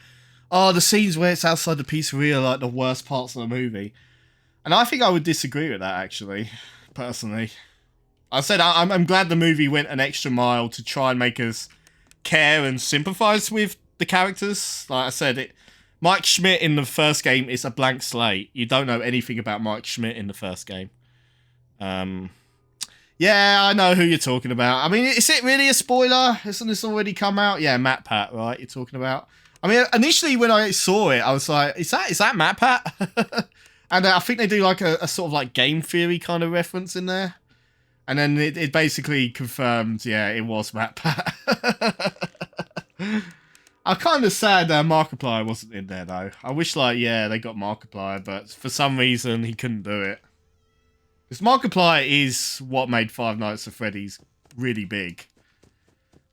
oh, the scenes where it's outside the pizzeria are like the worst parts of the movie. And I think I would disagree with that, actually, personally. I said I'm glad the movie went an extra mile to try and make us care and sympathize with the characters. Like I said, Mike Schmidt in the first game is a blank slate. You don't know anything about Mike Schmidt in the first game. Yeah, I know who you're talking about. I mean, is it really a spoiler? Hasn't this already come out? Yeah, Matt Pat, right? You're talking about. I mean, initially when I saw it, I was like, is that Matt Pat? And I think they do like a sort of like game theory kind of reference in there. And then it basically confirmed, yeah, it was Matt Pat. I'm kind of sad that Markiplier wasn't in there, though. I wish, like, yeah, they got Markiplier, but for some reason, he couldn't do it. Because Markiplier is what made Five Nights at Freddy's really big.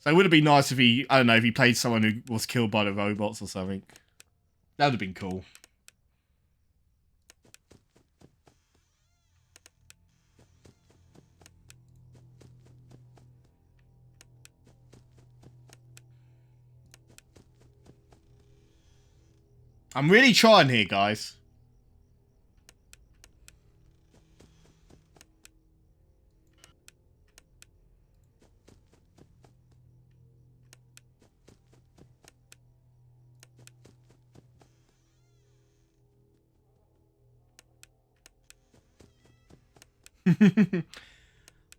So it would have been nice if he, I don't know, if he played someone who was killed by the robots or something. That would have been cool. I'm really trying here, guys.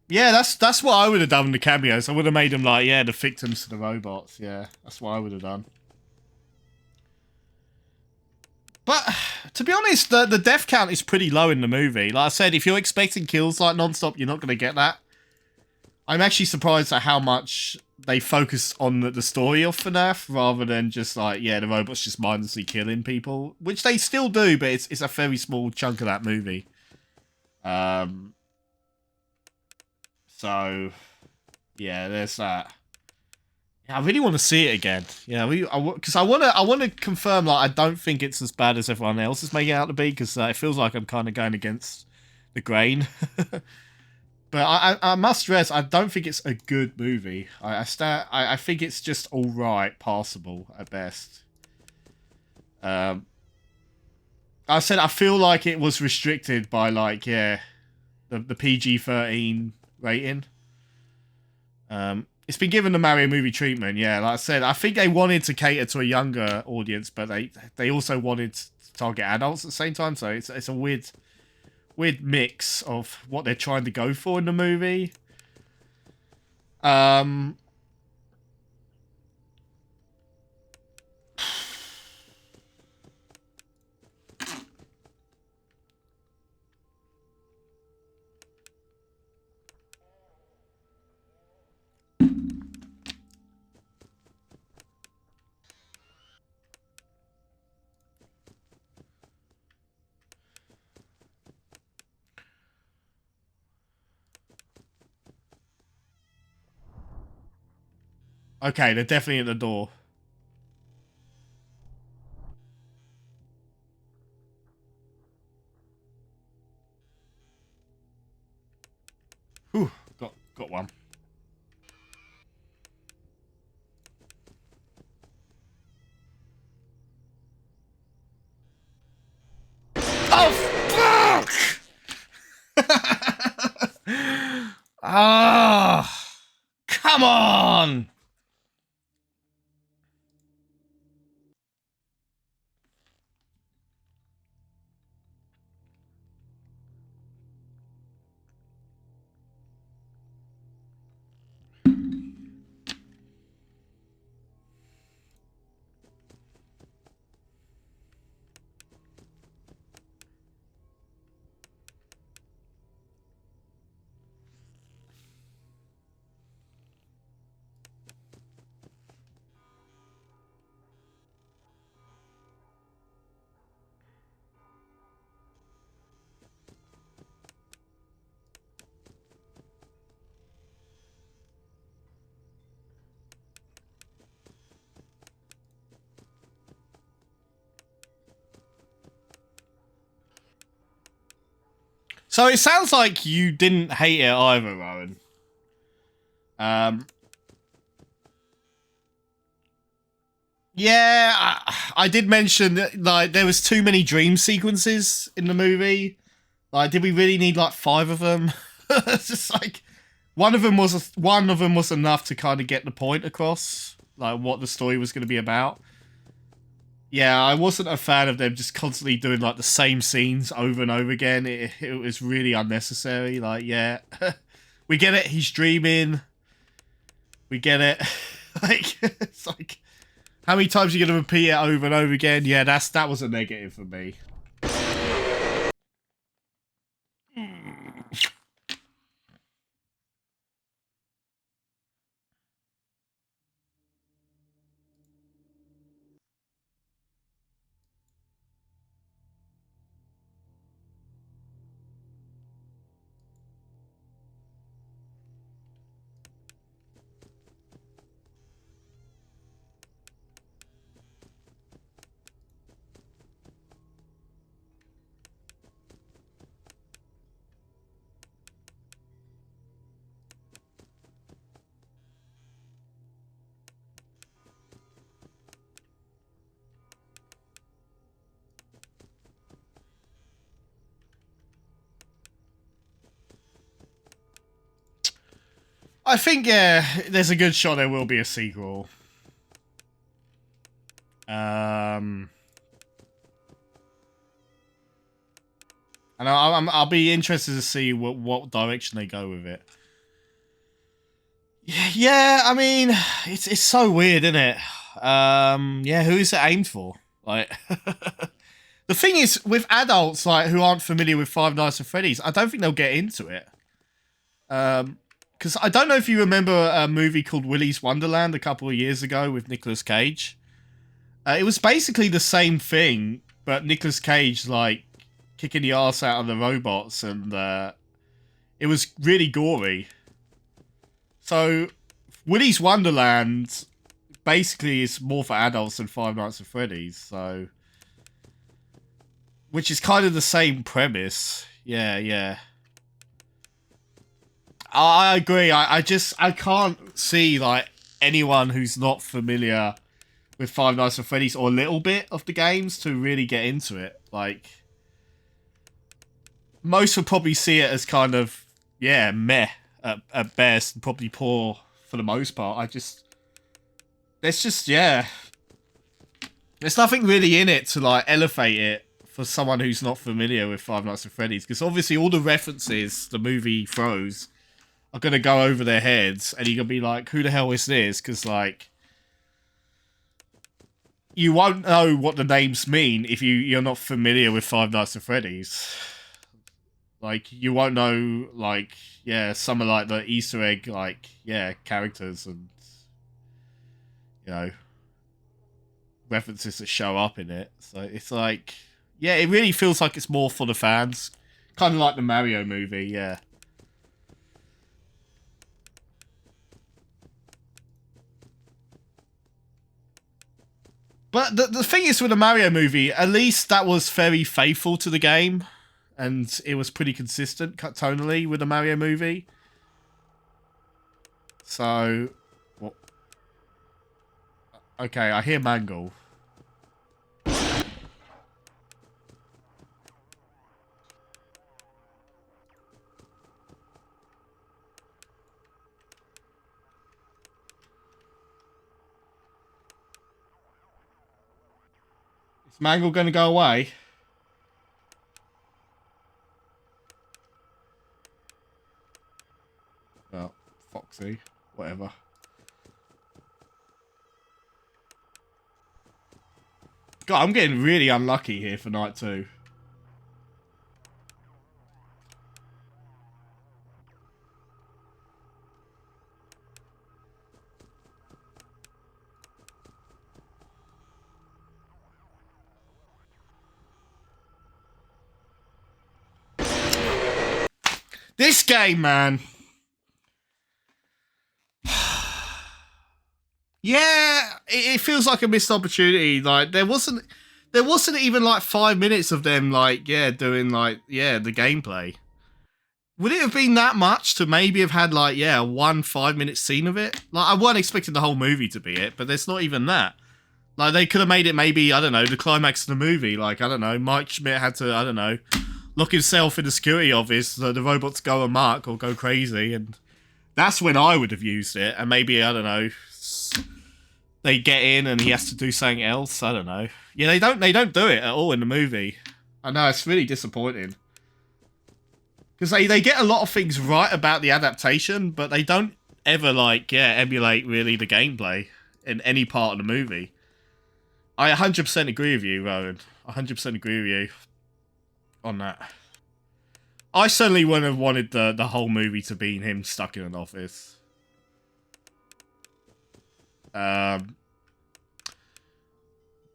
Yeah, that's what I would have done with the cameos. I would have made them like, yeah, the victims to the robots. Yeah, that's what I would have done. But, to be honest, the death count is pretty low in the movie. Like I said, if you're expecting kills like non-stop, you're not going to get that. I'm actually surprised at how much they focus on the story of FNAF, rather than just like, yeah, the robots just mindlessly killing people. Which they still do, but it's a very small chunk of that movie. So, yeah, there's that. Yeah, I really want to see it again. Yeah, because I want to confirm, like, I don't think it's as bad as everyone else is making it out to be, because it feels like I'm kind of going against the grain. But I must stress, I don't think it's a good movie. I think it's just all right, passable at best. I said I feel like it was restricted by, like, yeah, the PG-13 rating. It's been given the Mario movie treatment, yeah. Like I said, I think they wanted to cater to a younger audience, but they also wanted to target adults at the same time. So it's a weird mix of what they're trying to go for in the movie. Okay, they're definitely at the door. Whew, got one. Oh, fuck! Ah, come on! So it sounds like you didn't hate it either, Rowan. Yeah, I did mention that, like, there was too many dream sequences in the movie. Like, did we really need like 5 of them? It's just like one of them was enough to kind of get the point across. like what the story was going to be about. Yeah, I wasn't a fan of them just constantly doing like the same scenes over and over again. It was really unnecessary. Like, yeah, we get it. He's dreaming. We get it. Like, it's like, how many times are you going to repeat it over and over again? Yeah, that was a negative for me. I think, yeah, there's a good shot there will be a sequel. And I'll be interested to see what direction they go with it. Yeah, I mean, it's so weird, isn't it? Yeah, who is it aimed for? Like, the thing is, with adults like who aren't familiar with Five Nights at Freddy's, I don't think they'll get into it. Because I don't know if you remember a movie called Willy's Wonderland a couple of years ago with Nicolas Cage. It was basically the same thing, but Nicolas Cage like kicking the arse out of the robots, and it was really gory. So, Willy's Wonderland basically is more for adults than Five Nights at Freddy's, so... Which is kind of the same premise. Yeah. I agree. I can't see, like, anyone who's not familiar with Five Nights at Freddy's or a little bit of the games to really get into it. Like, most would probably see it as kind of, yeah, meh at best, and probably poor for the most part. Yeah. There's nothing really in it to, like, elevate it for someone who's not familiar with Five Nights at Freddy's. Because obviously all the references the movie throws are going to go over their heads, and you're going to be like, who the hell is this? Because, like, you won't know what the names mean if you're not familiar with Five Nights at Freddy's. Like, you won't know, like, yeah, some of, like, the Easter egg, like, yeah, characters and, you know, references that show up in it. So it's like, yeah, it really feels like it's more for the fans. Kind of like the Mario movie, yeah. But the thing is with the Mario movie, at least that was very faithful to the game. And it was pretty consistent tonally with the Mario movie. So, well, okay, I hear Mangle. Is Mangle going to go away? Oh, Foxy. Whatever. God, I'm getting really unlucky here for night 2. This game, man. Yeah, it feels like a missed opportunity. Like there wasn't even like 5 minutes of them like, yeah, doing like, yeah, the gameplay. Would it have been that much to maybe have had like, yeah, 1 5-minute scene of it? Like I wasn't expecting the whole movie to be it, but there's not even that. Like they could have made it maybe, I don't know, the climax of the movie. Like, I don't know, Mike Schmidt had to, I don't know, lock himself in the security office so the robots go amok or go crazy, and that's when I would have used it. And maybe, I don't know, they get in and he has to do something else. I don't know. Yeah, they don't do it at all in the movie. I know, it's really disappointing. Because they get a lot of things right about the adaptation, but they don't ever, like, yeah, emulate really the gameplay in any part of the movie. I 100% agree with you, Rowan. 100% agree with you on that. I certainly wouldn't have wanted the whole movie to be him stuck in an office.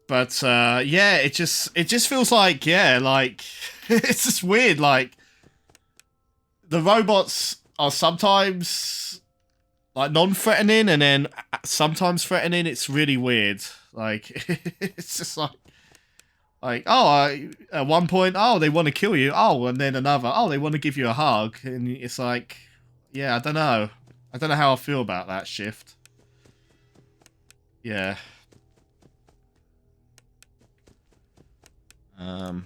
But yeah, it just feels like, yeah, like it's just weird. Like the robots are sometimes like non-threatening, and then sometimes threatening. It's really weird. Like it's just like oh, at one point, oh, they want to kill you. Oh, and then another, oh, they want to give you a hug, and it's like, yeah, I don't know. I don't know how I feel about that shift. Yeah. Um.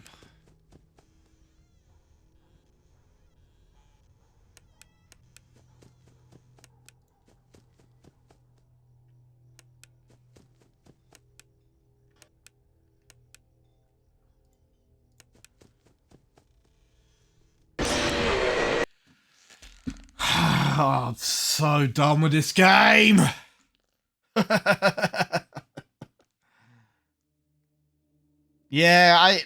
Oh, I'm so done with this game. Yeah,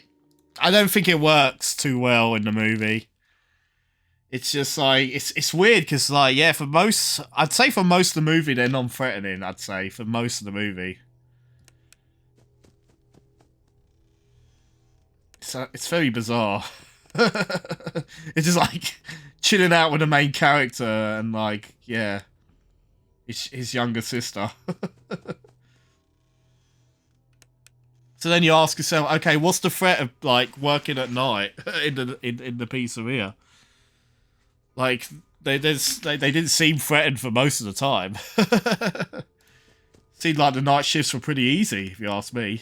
I don't think it works too well in the movie. It's just like it's weird because like yeah, for most I'd say for most of the movie they're non-threatening. I'd say for most of the movie, it's very bizarre. It's just like chilling out with the main character and like yeah, his younger sister. So then you ask yourself, okay, what's the threat of like working at night in the pizzeria? Like they didn't seem threatened for most of the time. Seemed like the night shifts were pretty easy, if you ask me.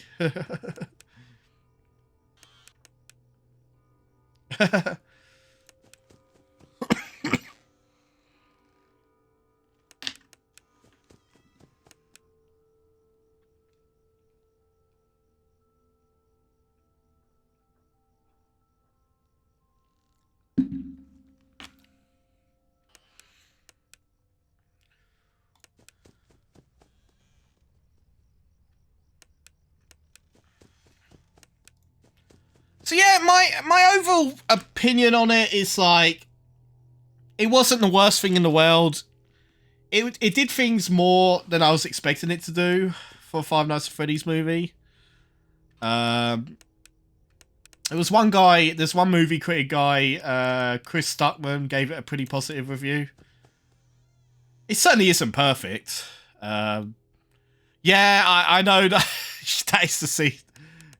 So yeah, my overall opinion on it is like it wasn't the worst thing in the world. It did things more than I was expecting it to do for Five Nights at Freddy's movie. Um, there was one guy, there's one movie critic guy, Chris Stuckman, gave it a pretty positive review. It certainly isn't perfect. Yeah, I know that that is to see.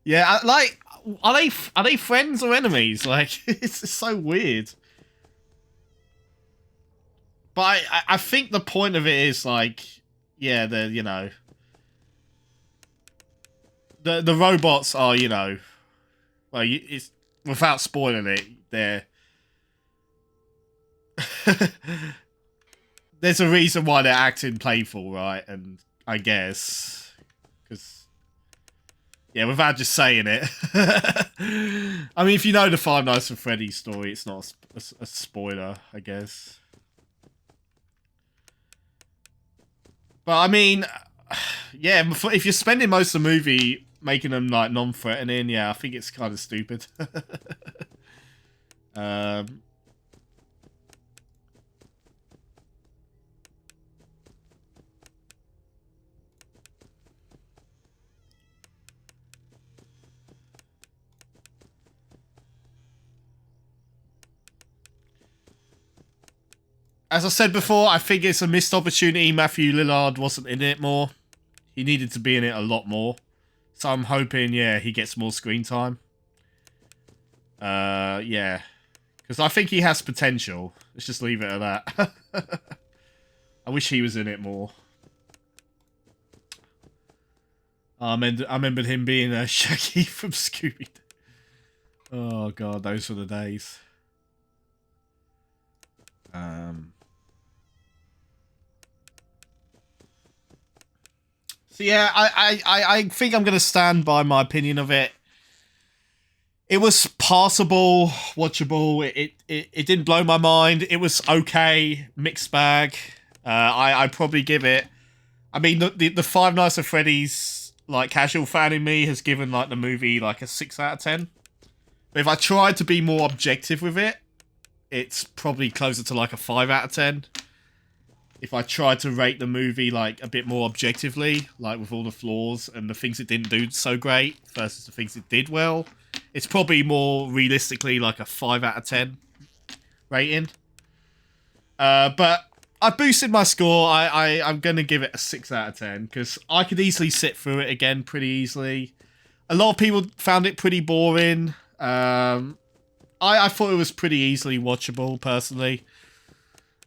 Yeah, like are they friends or enemies? Like it's so weird. But I think the point of it is like, yeah, the you know, the robots are well, it's without spoiling it, they're there's a reason why they're acting playful, right? And I guess because yeah, without just saying it, I mean, if you know the Five Nights at Freddy's story, it's not a spoiler, I guess. But I mean, yeah, if you're spending most of the movie making them like non-threatening, yeah, I think it's kind of stupid. um, as I said before, I think it's a missed opportunity. Matthew Lillard wasn't in it more. He needed to be in it a lot more. So I'm hoping, yeah, he gets more screen time. Yeah. Because I think he has potential. Let's just leave it at that. I wish he was in it more. I remembered him being a Shaggy from Scooby. Oh god, those were the days. So yeah, I think I'm going to stand by my opinion of it. It was passable, watchable. It didn't blow my mind. It was okay, mixed bag. I'd probably give it. I mean, the Five Nights at Freddy's like casual fan in me has given like the movie like a 6 out of 10. But if I tried to be more objective with it, it's probably closer to like a 5 out of 10. If I tried to rate the movie like a bit more objectively, like with all the flaws and the things it didn't do so great versus the things it did well, it's probably more realistically like a 5 out of 10 rating. But I boosted my score. I'm going to give it a 6 out of 10 because I could easily sit through it again pretty easily. A lot of people found it pretty boring. I thought it was pretty easily watchable, personally.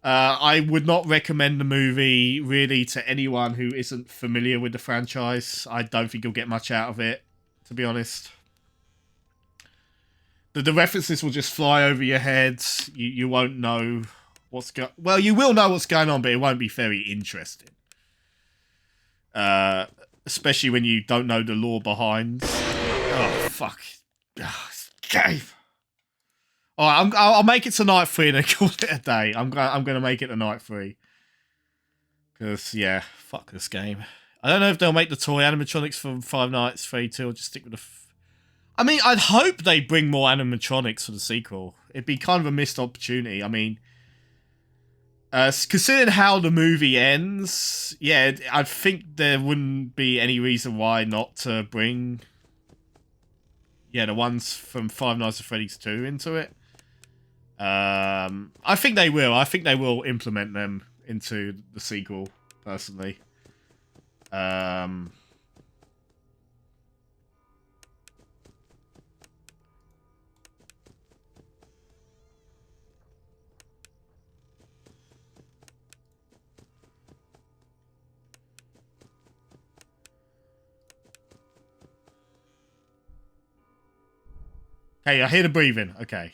I would not recommend the movie, really, to anyone who isn't familiar with the franchise. I don't think you'll get much out of it, to be honest. The references will just fly over your head. You won't know what's going... Well, you will know what's going on, but it won't be very interesting. Especially when you don't know the lore behind. Oh, fuck. Okay. Alright, I'll make it to night 3 and then call it a day. I'm gonna make it to night 3. Because, yeah, fuck this game. I don't know if they'll make the toy animatronics from Five Nights at Freddy's 2 or just stick with the... I mean, I'd hope they bring more animatronics for the sequel. It'd be kind of a missed opportunity. I mean, considering how the movie ends, yeah, I think there wouldn't be any reason why not to bring... Yeah, the ones from Five Nights at Freddy's 2 into it. I think they will. I think they will implement them into the sequel, personally. Hey, I hear the breathing. Okay.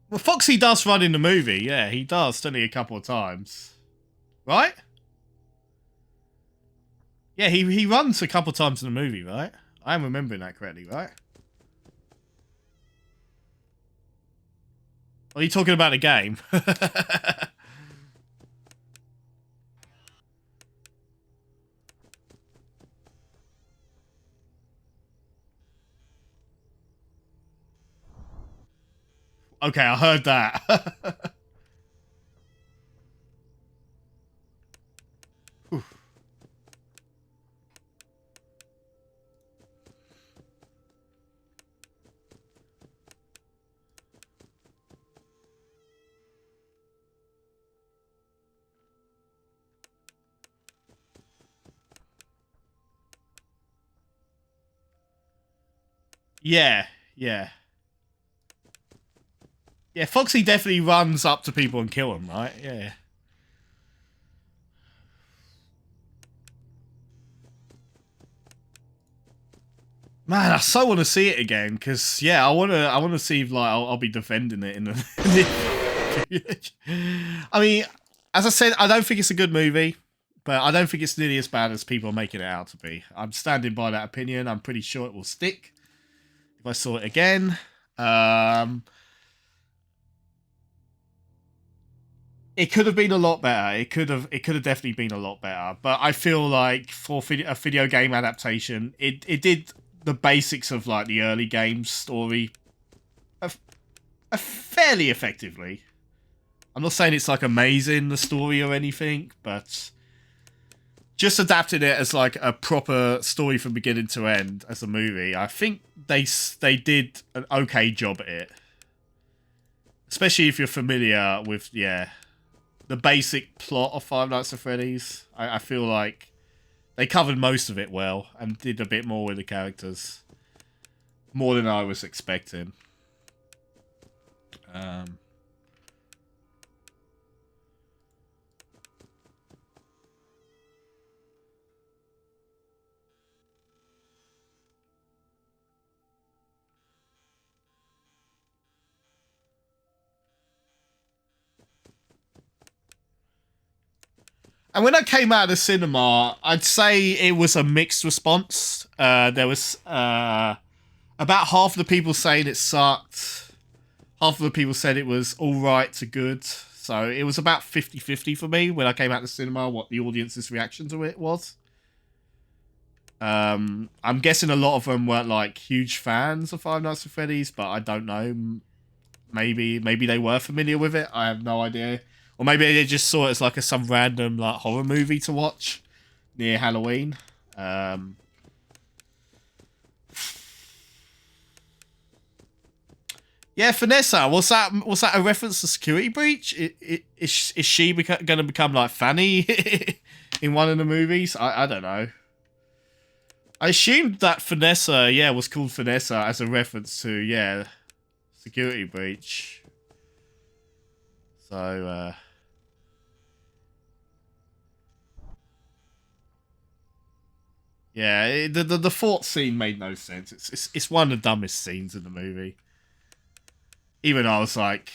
Well, Foxy does run in the movie. Yeah, he does. Only a couple of times. Right? Yeah, he runs a couple of times in the movie, right? I am remembering that correctly, right? Are you talking about a game? Okay, I heard that. Yeah, yeah. Yeah, Foxy definitely runs up to people and kill them, right? Yeah. Man, I so want to see it again because yeah, I want to see if like I'll be defending it in the. I mean, as I said, I don't think it's a good movie, but I don't think it's nearly as bad as people are making it out to be. I'm standing by that opinion. I'm pretty sure it will stick if I saw it again. It could have been a lot better. It could have definitely been a lot better. But I feel like for a video game adaptation, it did the basics of like the early games story fairly effectively. I'm not saying it's like amazing, the story or anything, but just adapting it as like a proper story from beginning to end as a movie, I think they did an okay job at it. Especially if you're familiar with, yeah, the basic plot of Five Nights at Freddy's. I feel like they covered most of it well and did a bit more with the characters. More than I was expecting. Um, And when I came out of the cinema, I'd say it was a mixed response. There was about half the people saying it sucked. Half of the people said it was alright to good. So it was about 50-50 for me when I came out of the cinema, what the audience's reaction to it was. I'm guessing a lot of them weren't like huge fans of Five Nights at Freddy's, but I don't know. Maybe they were familiar with it. I have no idea. Or maybe they just saw it as like some random like horror movie to watch near Halloween. Yeah, Vanessa, was that a reference to Security Breach? Is she going to become like Fanny in one of the movies? I don't know. I assumed that Vanessa, yeah, was called Vanessa as a reference to, yeah, Security Breach. So, yeah, the fort scene made no sense. It's one of the dumbest scenes in the movie. Even I was like,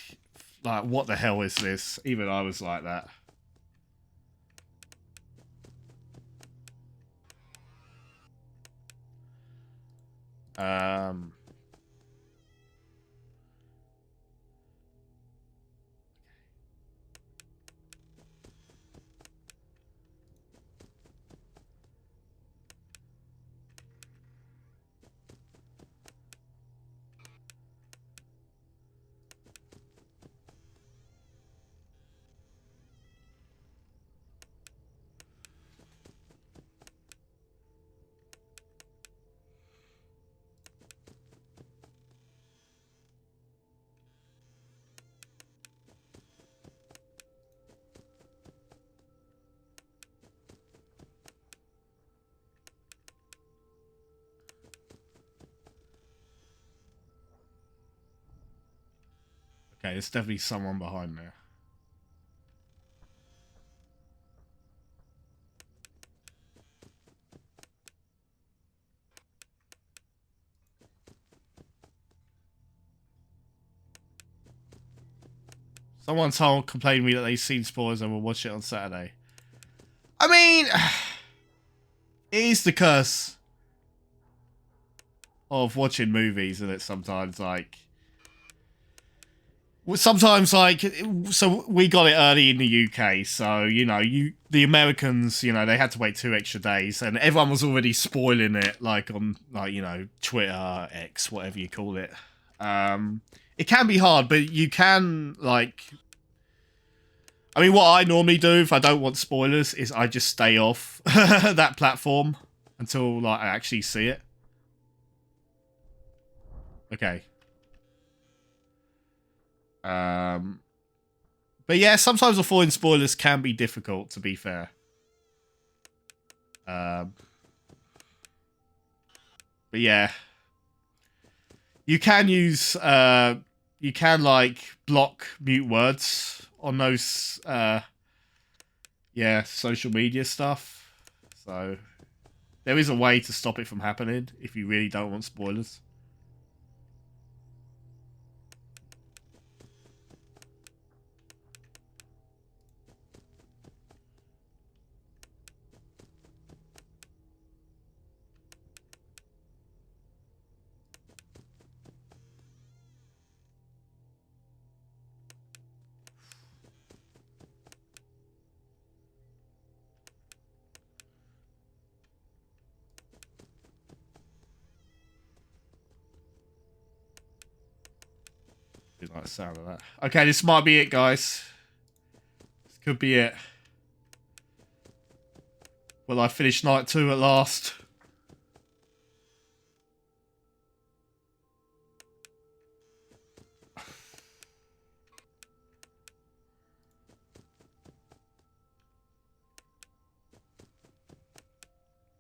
what the hell is this? Even I was like that. Okay, there's definitely someone behind there. Someone complained to me that they've seen spoilers and will watch it on Saturday. I mean, it is the curse of watching movies, and it's sometimes like, so we got it early in the UK, so you know, the Americans, you know, they had to wait 2 extra days, and everyone was already spoiling it, like on you know, Twitter, X, whatever you call it. It can be hard, but you can like. I mean, what I normally do if I don't want spoilers is I just stay off that platform until like I actually see it. Okay. But yeah, sometimes avoiding spoilers can be difficult, to be fair. But yeah, you can use you can like block mute words on those yeah, social media stuff. So there is a way to stop it from happening if you really don't want spoilers. Didn't like the sound of that. Okay, this might be it, guys. This could be it. Will I finish night 2 at last?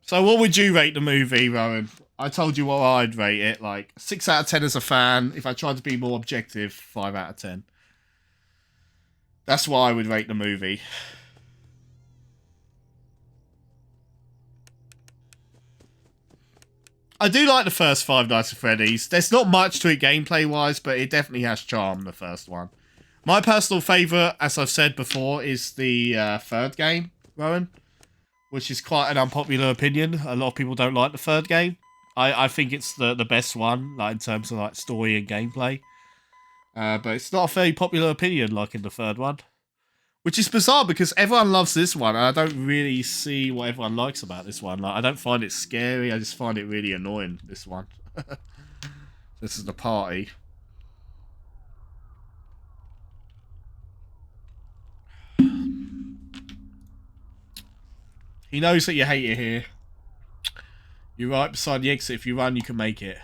So what would you rate the movie, Rowan? I told you what I'd rate it. Like 6 out of 10 as a fan. If I tried to be more objective, 5 out of 10. That's what I would rate the movie. I do like the first Five Nights at Freddy's. There's not much to it gameplay-wise, but it definitely has charm, the first one. My personal favourite, as I've said before, is the third game, Rowan, which is quite an unpopular opinion. A lot of people don't like the third game. I think it's the best one, like in terms of like story and gameplay. But it's not a very popular opinion like in the third one. Which is bizarre because everyone loves this one, and I don't really see what everyone likes about this one. Like, I don't find it scary, I just find it really annoying, this one. This is the party. He knows that you hate it here. You're right beside the exit. If you run, you can make it.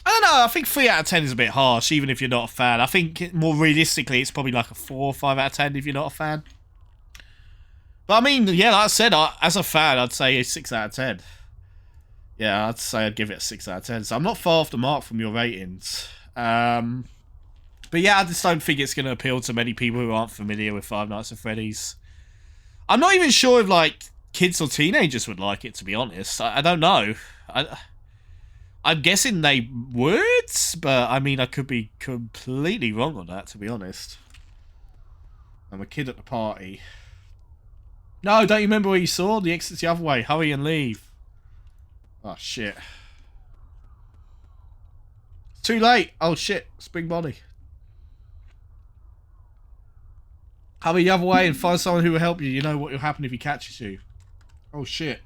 I don't know, I think 3 out of 10 is a bit harsh, even if you're not a fan. I think, more realistically, it's probably like a 4 or 5 out of 10 if you're not a fan. But I mean, yeah, like I said, as a fan, I'd say it's 6 out of 10. Yeah, I'd say I'd give it a 6 out of 10. So I'm not far off the mark from your ratings. But yeah, I just don't think it's going to appeal to many people who aren't familiar with Five Nights at Freddy's. I'm not even sure if, like, kids or teenagers would like it, to be honest. I don't know. I'm guessing they would, but I mean, I could be completely wrong on that, to be honest. I'm a kid at the party. No, don't you remember where you saw? The exit's the other way. Hurry and leave. Oh, shit. It's too late. Oh, shit. Spring body. Hurry the other way and find someone who will help you. You know what will happen if he catches you. Oh, shit.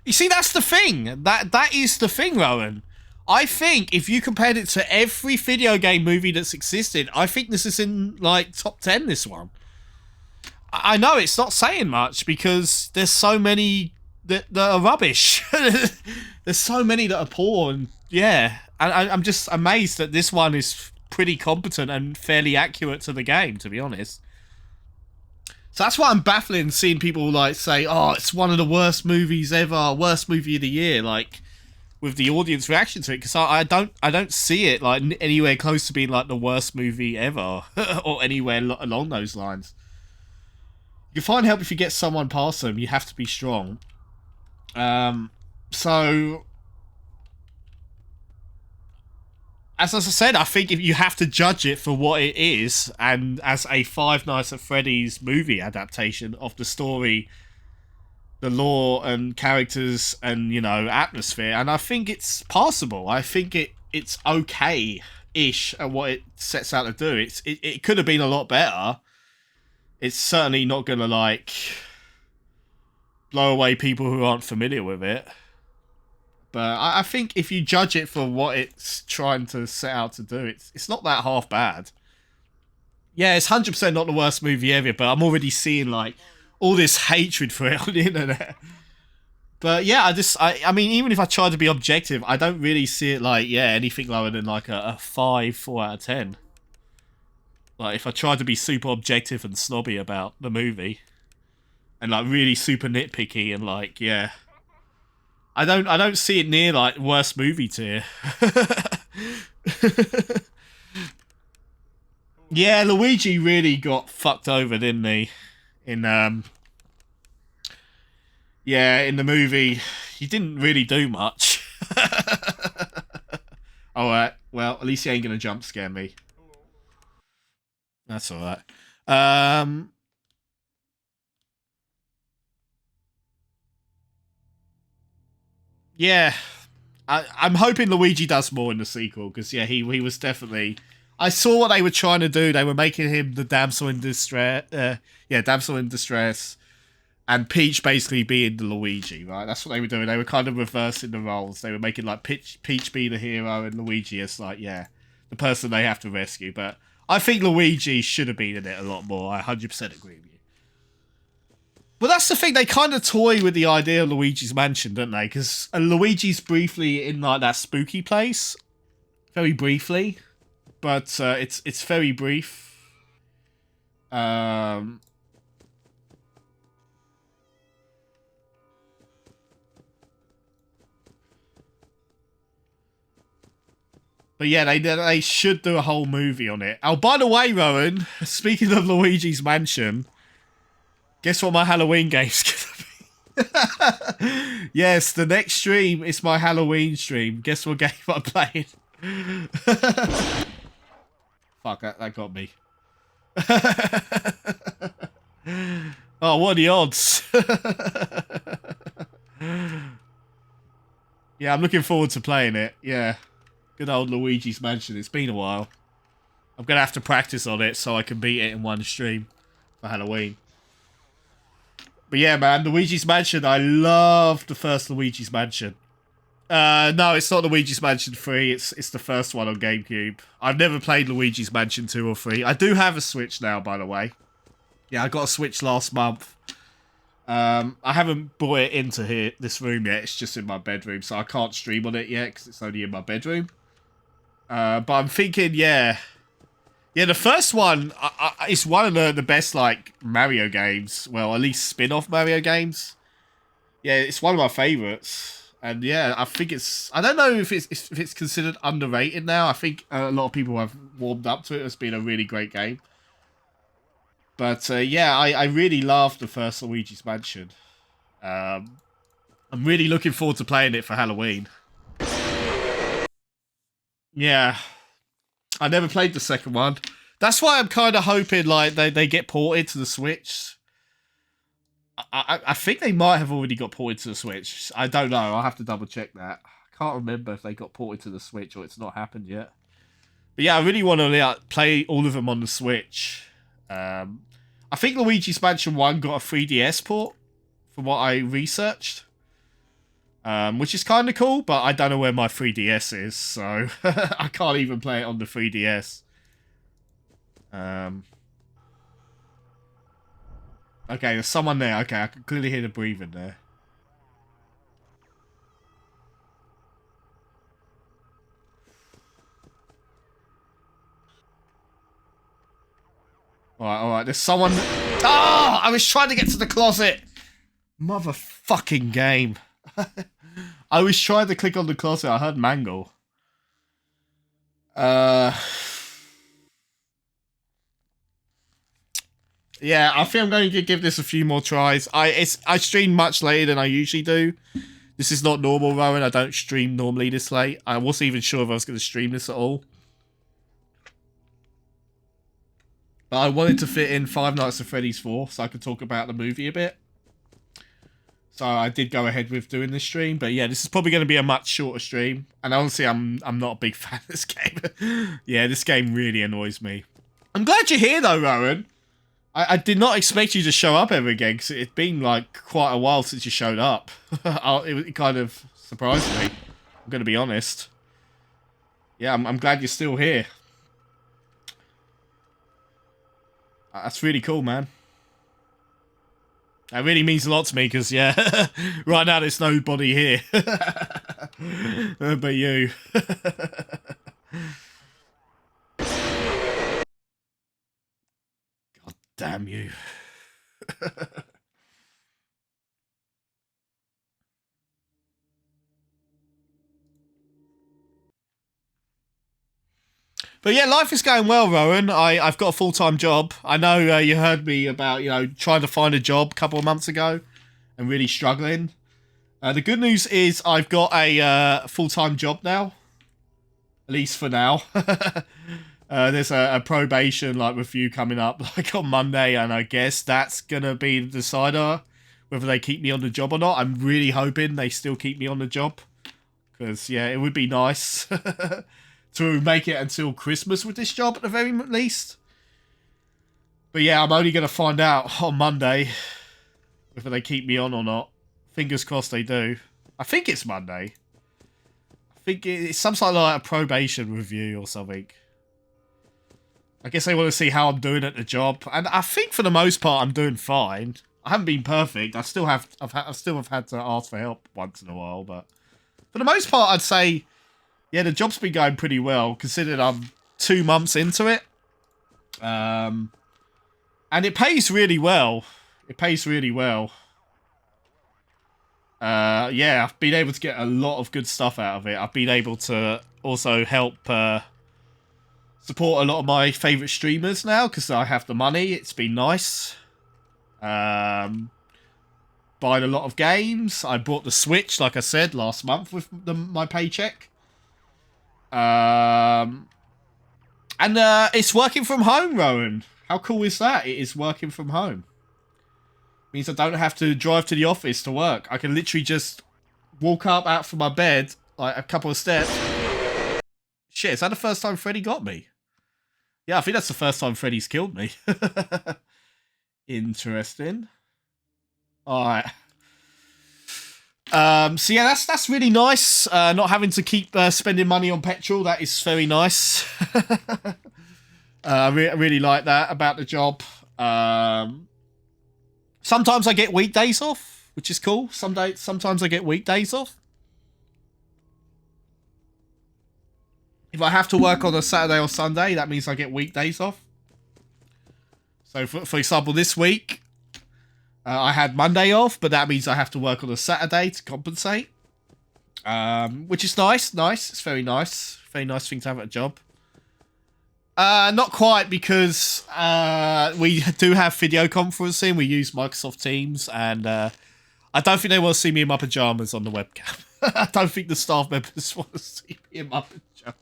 You see, that's the thing. That is the thing, Rowan. I think if you compared it to every video game movie that's existed, I think this is in, like, top 10, this one. I know it's not saying much because there's so many that are rubbish. There's so many that are poor, and yeah. I'm just amazed that this one is pretty competent and fairly accurate to the game, to be honest. So that's why I'm baffling seeing people like say, oh, it's one of the worst movies ever, worst movie of the year, like with the audience reaction to it, because I don't see it like anywhere close to being like the worst movie ever or anywhere along those lines. You can find help if you get someone past them. You have to be strong. So as I said, I think if you have to judge it for what it is, and as a Five Nights at Freddy's movie adaptation of the story, the lore and characters and, you know, atmosphere, and I think it's passable. I think it's okay-ish at what it sets out to do. It could have been a lot better. It's certainly not gonna, like, blow away people who aren't familiar with it. But I think if you judge it for what it's trying to set out to do, it's not that half bad. Yeah, it's 100% not the worst movie ever, but I'm already seeing, like, all this hatred for it on the internet. But yeah, I mean, even if I try to be objective, I don't really see it like, yeah, anything lower than like a 5, 4 out of 10. Like, if I try to be super objective and snobby about the movie, and like really super nitpicky and like, yeah. I don't see it near like worst movie tier. Yeah, Luigi really got fucked over, didn't he? In yeah, in the movie, he didn't really do much. Alright, well, at least he ain't gonna jump scare me. That's alright. Yeah, I'm hoping Luigi does more in the sequel, because yeah, he was definitely. I saw what they were trying to do. They were making him the damsel in distress. Damsel in distress, and Peach basically being the Luigi. Right, that's what they were doing. They were kind of reversing the roles. They were making like Peach be the hero and Luigi as like, yeah, the person they have to rescue. But I think Luigi should have been in it a lot more. I 100% agree with you. But that's the thing, they kind of toy with the idea of Luigi's Mansion, don't they? Because Luigi's briefly in like that spooky place. Very briefly. But it's very brief. Um, but yeah, they should do a whole movie on it. Oh, by the way, Rowan, speaking of Luigi's Mansion, guess what my Halloween game's gonna be? Yes, the next stream is my Halloween stream. Guess what game I'm playing? Fuck, that got me. Oh, what are the odds? Yeah, I'm looking forward to playing it. Yeah. Good old Luigi's Mansion. It's been a while. I'm going to have to practice on it so I can beat it in one stream for Halloween. But yeah, man, Luigi's Mansion. I love the first Luigi's Mansion. No, it's not Luigi's Mansion 3. It's the first one on GameCube. I've never played Luigi's Mansion 2 or 3. I do have a Switch now, by the way. Yeah, I got a Switch last month. I haven't brought it into this room yet. It's just in my bedroom, so I can't stream on it yet because it's only in my bedroom. But I'm thinking, yeah, the first one is one of the best like Mario games. Well, at least spin-off Mario games. Yeah, it's one of my favorites, and yeah, I think it's. I don't know if it's considered underrated now. I think a lot of people have warmed up to it as being a really great game. But yeah, I really loved the first Luigi's Mansion. I'm really looking forward to playing it for Halloween. Yeah, I never played the second one. That's why I'm kind of hoping like they get ported to the Switch. I think they might have already got ported to the Switch. I don't know. I'll have to double check that. I can't remember if they got ported to the Switch or it's not happened yet. But yeah, I really want to play all of them on the Switch. I think Luigi's Mansion 1 got a 3DS port, from what I researched. Which is kind of cool, but I don't know where my 3DS is, so I can't even play it on the 3DS. Okay, there's someone there. Okay, I can clearly hear the breathing there. Alright, there's someone... Oh! I was trying to get to the closet! Motherfucking game. I was trying to click on the closet, I heard Mangle. Yeah, I think I'm going to give this a few more tries. I stream much later than I usually do. This is not normal, Rowan. I don't stream normally this late. I wasn't even sure if I was going to stream this at all. But I wanted to fit in Five Nights at Freddy's 4 so I could talk about the movie a bit. So I did go ahead with doing this stream. But yeah, this is probably going to be a much shorter stream. And honestly, I'm not a big fan of this game. Yeah, this game really annoys me. I'm glad you're here though, Rowan. I did not expect you to show up ever again because it's been like quite a while since you showed up. It kind of surprised me. I'm going to be honest. Yeah, I'm glad you're still here. That's really cool, man. That really means a lot to me because, yeah, right now there's nobody here. But you. God damn you. But yeah, life is going well, Rowan. I've got a full-time job. I know you heard me about, trying to find a job a couple of months ago and really struggling. The good news is I've got a full-time job now. At least for now. There's a probation review coming up on Monday, and I guess that's going to be the decider whether they keep me on the job or not. I'm really hoping they still keep me on the job. Because, yeah, it would be nice to make it until Christmas with this job at the very least. But yeah, I'm only going to find out on Monday whether they keep me on or not. Fingers crossed they do. I think it's Monday. I think it's some sort of a probation review or something. I guess they want to see how I'm doing at the job. And I think for the most part I'm doing fine. I haven't been perfect. I still have had to ask for help once in a while, but for the most part I'd say yeah, the job's been going pretty well, considering I'm 2 months into it. And it pays really well. It pays really well. Yeah, I've been able to get a lot of good stuff out of it. I've been able to also help support a lot of my favourite streamers now because I have the money. It's been nice. Buying a lot of games. I bought the Switch, like I said, last month with my paycheck. And it's working from home, Rowan. How cool is that? It is working from home. Means I don't have to drive to the office to work. I can literally just walk up out from my bed, like a couple of steps. Shit, is that the first time Freddy got me? Yeah, I think that's the first time Freddy's killed me. Interesting. Alright. So yeah, that's really nice. Not having to keep spending money on petrol. That is very nice. I really like that about the job. Sometimes I get weekdays off, which is cool. Sometimes I get weekdays off. If I have to work on a Saturday or Sunday, that means I get weekdays off. So, for example, this week, I had Monday off, but that means I have to work on a Saturday to compensate. Which is nice. It's very nice. Very nice thing to have at a job. Not quite, because we do have video conferencing. We use Microsoft Teams, and I don't think they want to see me in my pajamas on the webcam. I don't think the staff members want to see me in my pajamas.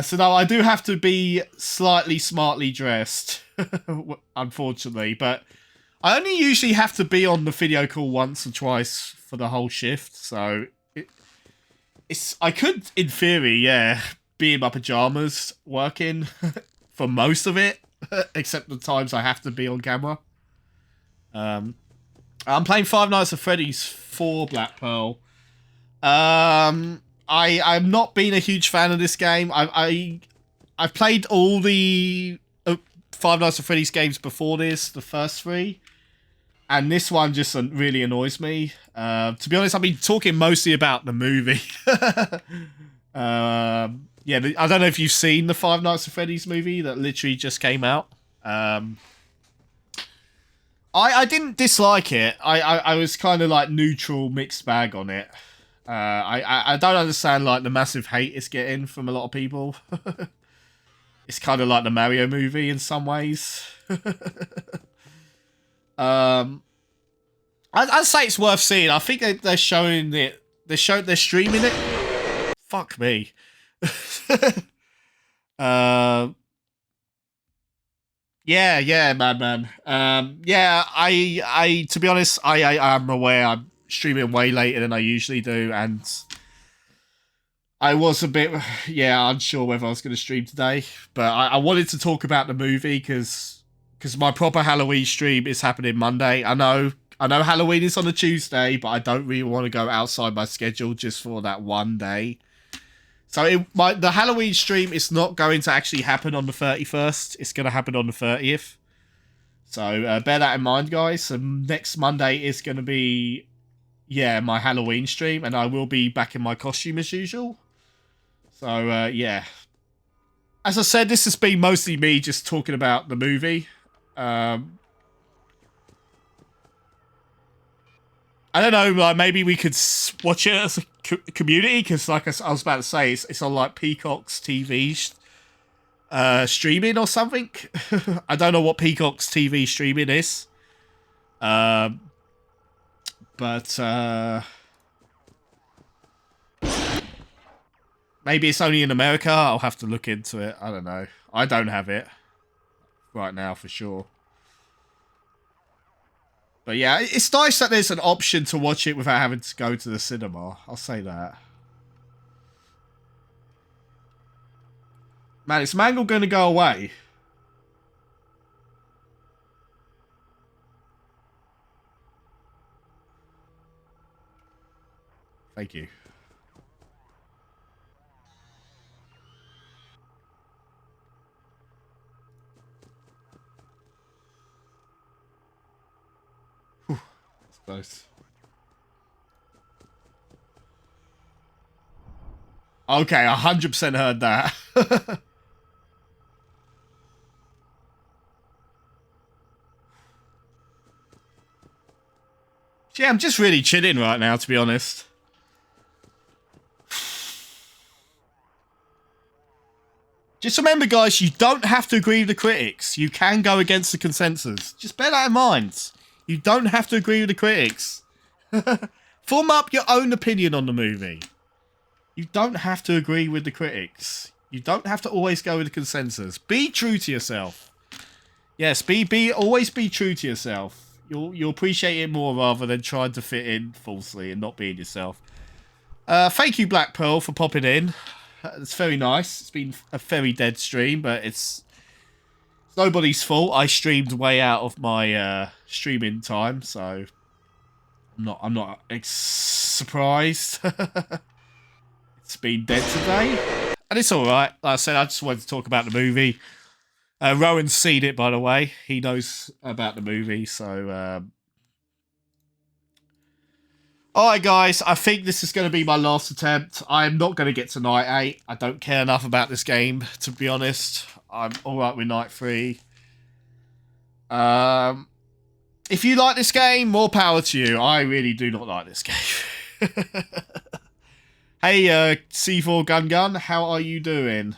So no, I do have to be slightly smartly dressed, unfortunately. But I only usually have to be on the video call once or twice for the whole shift. So I could, in theory, yeah, be in my pajamas working for most of it, except the times I have to be on camera. I'm playing Five Nights at Freddy's 4 Black Pearl. I'm not been a huge fan of this game. I've played all the Five Nights at Freddy's games before this, the first 3. And this one just really annoys me. To be honest, I've been talking mostly about the movie. Yeah, I don't know if you've seen the Five Nights at Freddy's movie that literally just came out. I didn't dislike it. I was kind of like neutral, mixed bag on it. I don't understand like the massive hate it's getting from a lot of people. It's kind of like the Mario movie in some ways. I'd say it's worth seeing. I think they're showing it. They're streaming it. Fuck me. Yeah, madman. Yeah, I to be honest, I am aware I'm streaming way later than I usually do, and I was a bit, yeah, unsure whether I was going to stream today, but I wanted to talk about the movie because my proper Halloween stream is happening Monday. I know Halloween is on a Tuesday, but I don't really want to go outside my schedule just for that one day. So the Halloween stream is not going to actually happen on the 31st. It's going to happen on the 30th. So bear that in mind, guys. So next Monday is going to be, yeah, my Halloween stream, and I will be back in my costume as usual. So yeah. As I said, this has been mostly me just talking about the movie. I don't know, like maybe we could watch it as a community, because like I was about to say, it's on like Peacock's TV streaming or something. I don't know what Peacock's TV streaming is. But maybe it's only in America. I'll have to look into it. I don't know. I don't have it right now for sure. But yeah, it's nice that there's an option to watch it without having to go to the cinema. I'll say that. Man, is Mangle going to go away? Thank you. Whew, that's close. Okay, 100% heard that. Yeah, I'm just really chilling right now, to be honest. Just remember, guys, you don't have to agree with the critics. You can go against the consensus. Just bear that in mind. You don't have to agree with the critics. Form up your own opinion on the movie. You don't have to agree with the critics. You don't have to always go with the consensus. Be true to yourself. Yes, always be true to yourself. You'll appreciate it more rather than trying to fit in falsely and not being yourself. Thank you, Black Pearl, for popping in. It's very nice. It's been a very dead stream, but it's nobody's fault. I streamed way out of my streaming time, so I'm not surprised. It's been dead today, and it's all right. Like I said, I just wanted to talk about the movie. Rowan's seen it, by the way. He knows about the movie, so. Alright guys, I think this is going to be my last attempt. I'm not going to get to night 8. I don't care enough about this game, to be honest. I'm alright with night 3. If you like this game, more power to you. I really do not like this game. Hey, C4 Gun, how are you doing?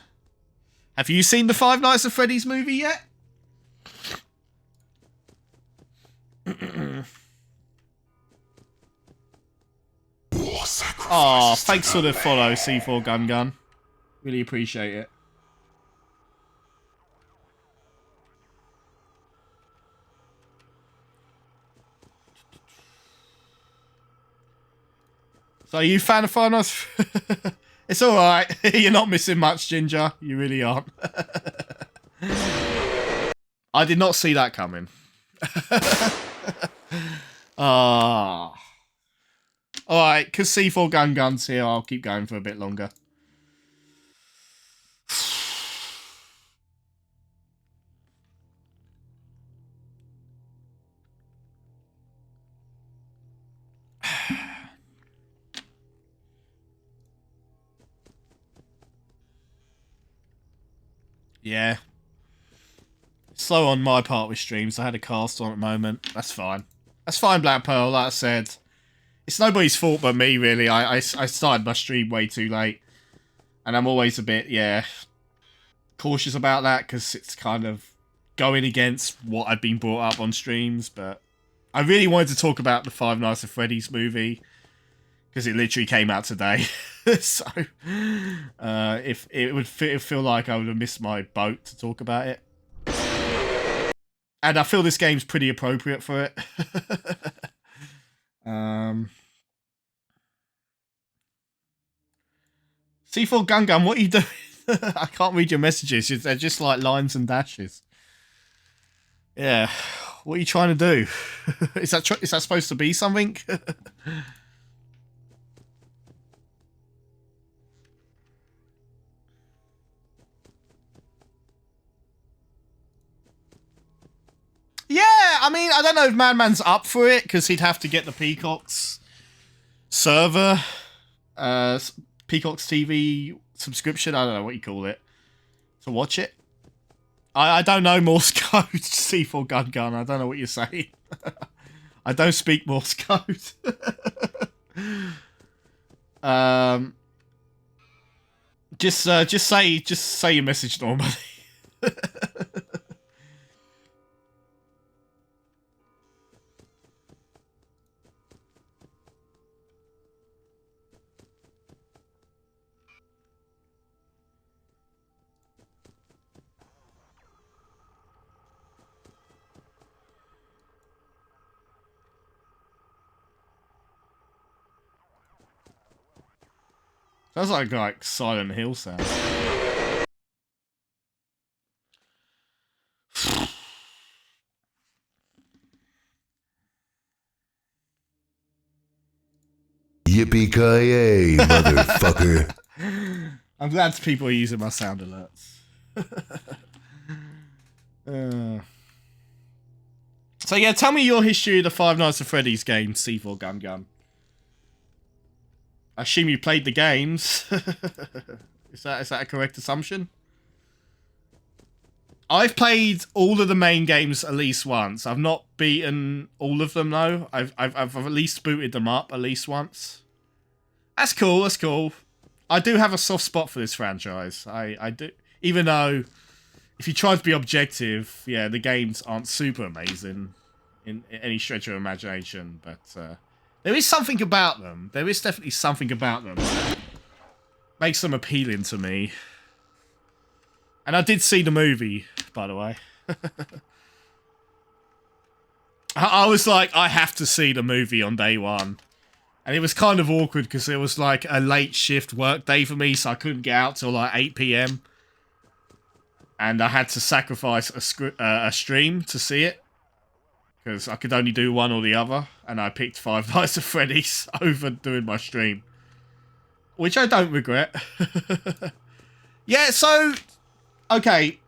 Have you seen the Five Nights at Freddy's movie yet? Oh, thanks for the follow, C4 Gun. Really appreciate it. So, are you a fan of Five Nights? It's alright. You're not missing much, Ginger. You really aren't. I did not see that coming. Ah. Alright, because C4 Gun's here, I'll keep going for a bit longer. Yeah. Slow on my part with streams. I had a cast on at the moment. That's fine. That's fine, Black Pearl, like I said. It's nobody's fault but me, really. I started my stream way too late. And I'm always a bit, cautious about that, because it's kind of going against what I've been brought up on streams. But I really wanted to talk about the Five Nights at Freddy's movie, because it literally came out today. So, if it would feel like I would have missed my boat to talk about it. And I feel this game's pretty appropriate for it. C4 Gun, what are you doing? I can't read your messages. They're just like lines and dashes. Yeah. What are you trying to do? Is that supposed to be something? Yeah, I mean, I don't know if Madman's up for it, because he'd have to get the Peacock's server, Peacock's TV subscription, I don't know what you call it, to watch it. I don't know Morse code, C4 Gun, I don't know what you're saying. I don't speak Morse code. Just say your message normally. Sounds like Silent Hill sound. Yippee-ki-yay, motherfucker. I'm glad people are using my sound alerts. So yeah, tell me your history of the Five Nights at Freddy's game, C4 Gun. I assume you played the games. Is that a correct assumption? I've played all of the main games at least once. I've not beaten all of them though. I've at least booted them up at least once. That's cool. That's cool. I do have a soft spot for this franchise. I do, even though if you try to be objective, yeah, the games aren't super amazing in any stretch of imagination. But there is something about them. There is definitely something about them that makes them appealing to me. And I did see the movie, by the way. I was like, I have to see the movie on day one. And it was kind of awkward because it was like a late shift work day for me, so I couldn't get out till like 8 PM. And I had to sacrifice a stream to see it. Because I could only do one or the other. And I picked Five Nights at Freddy's over doing my stream. Which I don't regret. Yeah, so... Okay.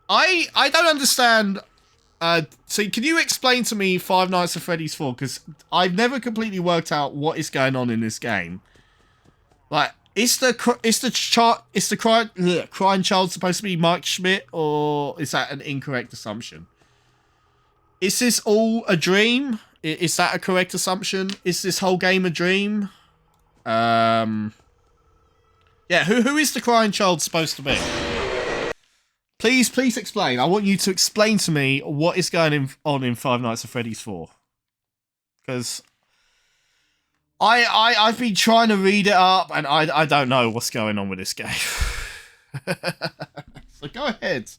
I don't understand... so can you explain to me Five Nights at Freddy's 4? Because I've never completely worked out what is going on in this game. Like, is the crying child supposed to be Mike Schmidt, or is that an incorrect assumption? Is this all a dream? Is that a correct assumption? Is this whole game a dream? Yeah, who is the crying child supposed to be? Please explain. I want you to explain to me what is going on in Five Nights at Freddy's 4. Because I've been trying to read it up, and I don't know what's going on with this game. So go ahead.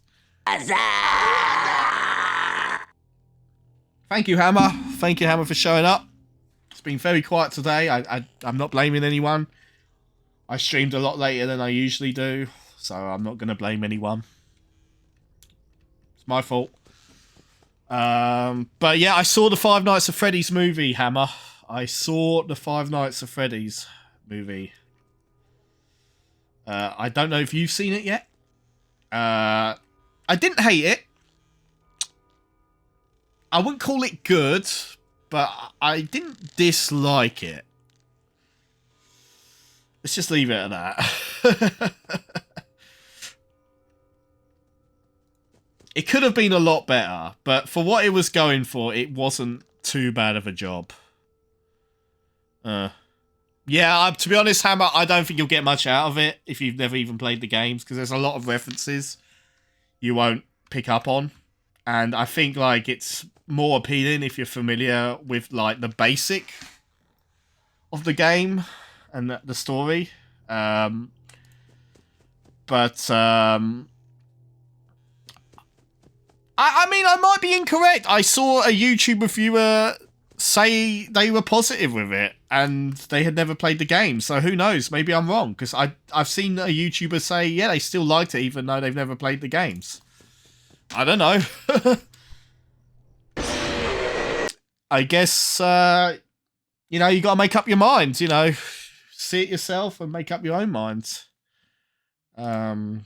Thank you, Hammer. Thank you, Hammer, for showing up. It's been very quiet today. I'm not blaming anyone. I streamed a lot later than I usually do, so I'm not going to blame anyone. It's my fault. But yeah, I saw the Five Nights at Freddy's movie, Hammer. I saw the Five Nights at Freddy's movie. I don't know if you've seen it yet. I didn't hate it. I wouldn't call it good, but I didn't dislike it. Let's just leave it at that. It could have been a lot better, but for what it was going for, it wasn't too bad of a job. Yeah, to be honest, Hammer, I don't think you'll get much out of it if you've never even played the games, because there's a lot of references you won't pick up on. And I think, like, it's more appealing if you're familiar with, like, the basic of the game and the story. I mean, I might be incorrect. I saw a YouTube reviewer say they were positive with it and they had never played the game. So who knows? Maybe I'm wrong, because I've seen a YouTuber say, yeah, they still liked it even though they've never played the games. I don't know. I guess, you know, you got to make up your mind, you know. See it yourself and make up your own minds. You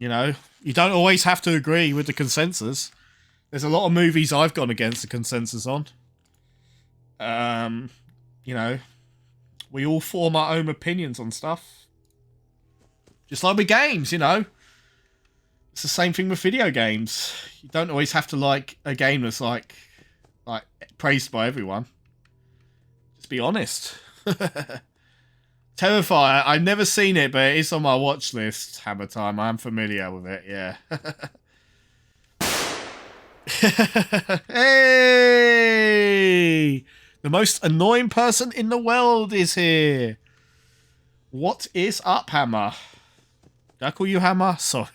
know, you don't always have to agree with the consensus. There's a lot of movies I've gone against the consensus on. You know, we all form our own opinions on stuff. Just like with games, you know. It's the same thing with video games. You don't always have to like a game that's like praised by everyone. Just be honest. Terrifier, I've never seen it, but it is on my watch list, Hammer Time. I am familiar with it, yeah. Hey! The most annoying person in the world is here. What is up, Hammer? Did I call you Hammer? Sorry.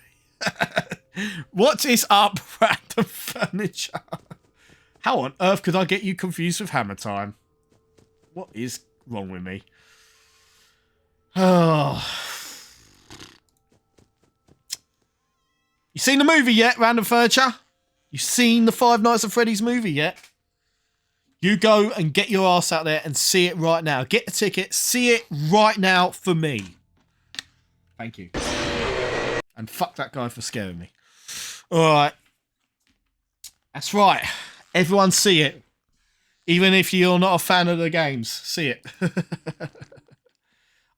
What is up, Random Furniture? How on earth could I get you confused with Hammer Time? What is wrong with me? Oh. You seen the movie yet, Random Furniture? You seen the Five Nights at Freddy's movie yet? You go and get your ass out there and see it right now. Get the ticket, see it right now for me. Thank you. And fuck that guy for scaring me. Alright. That's right. Everyone see it. Even if you're not a fan of the games, see it.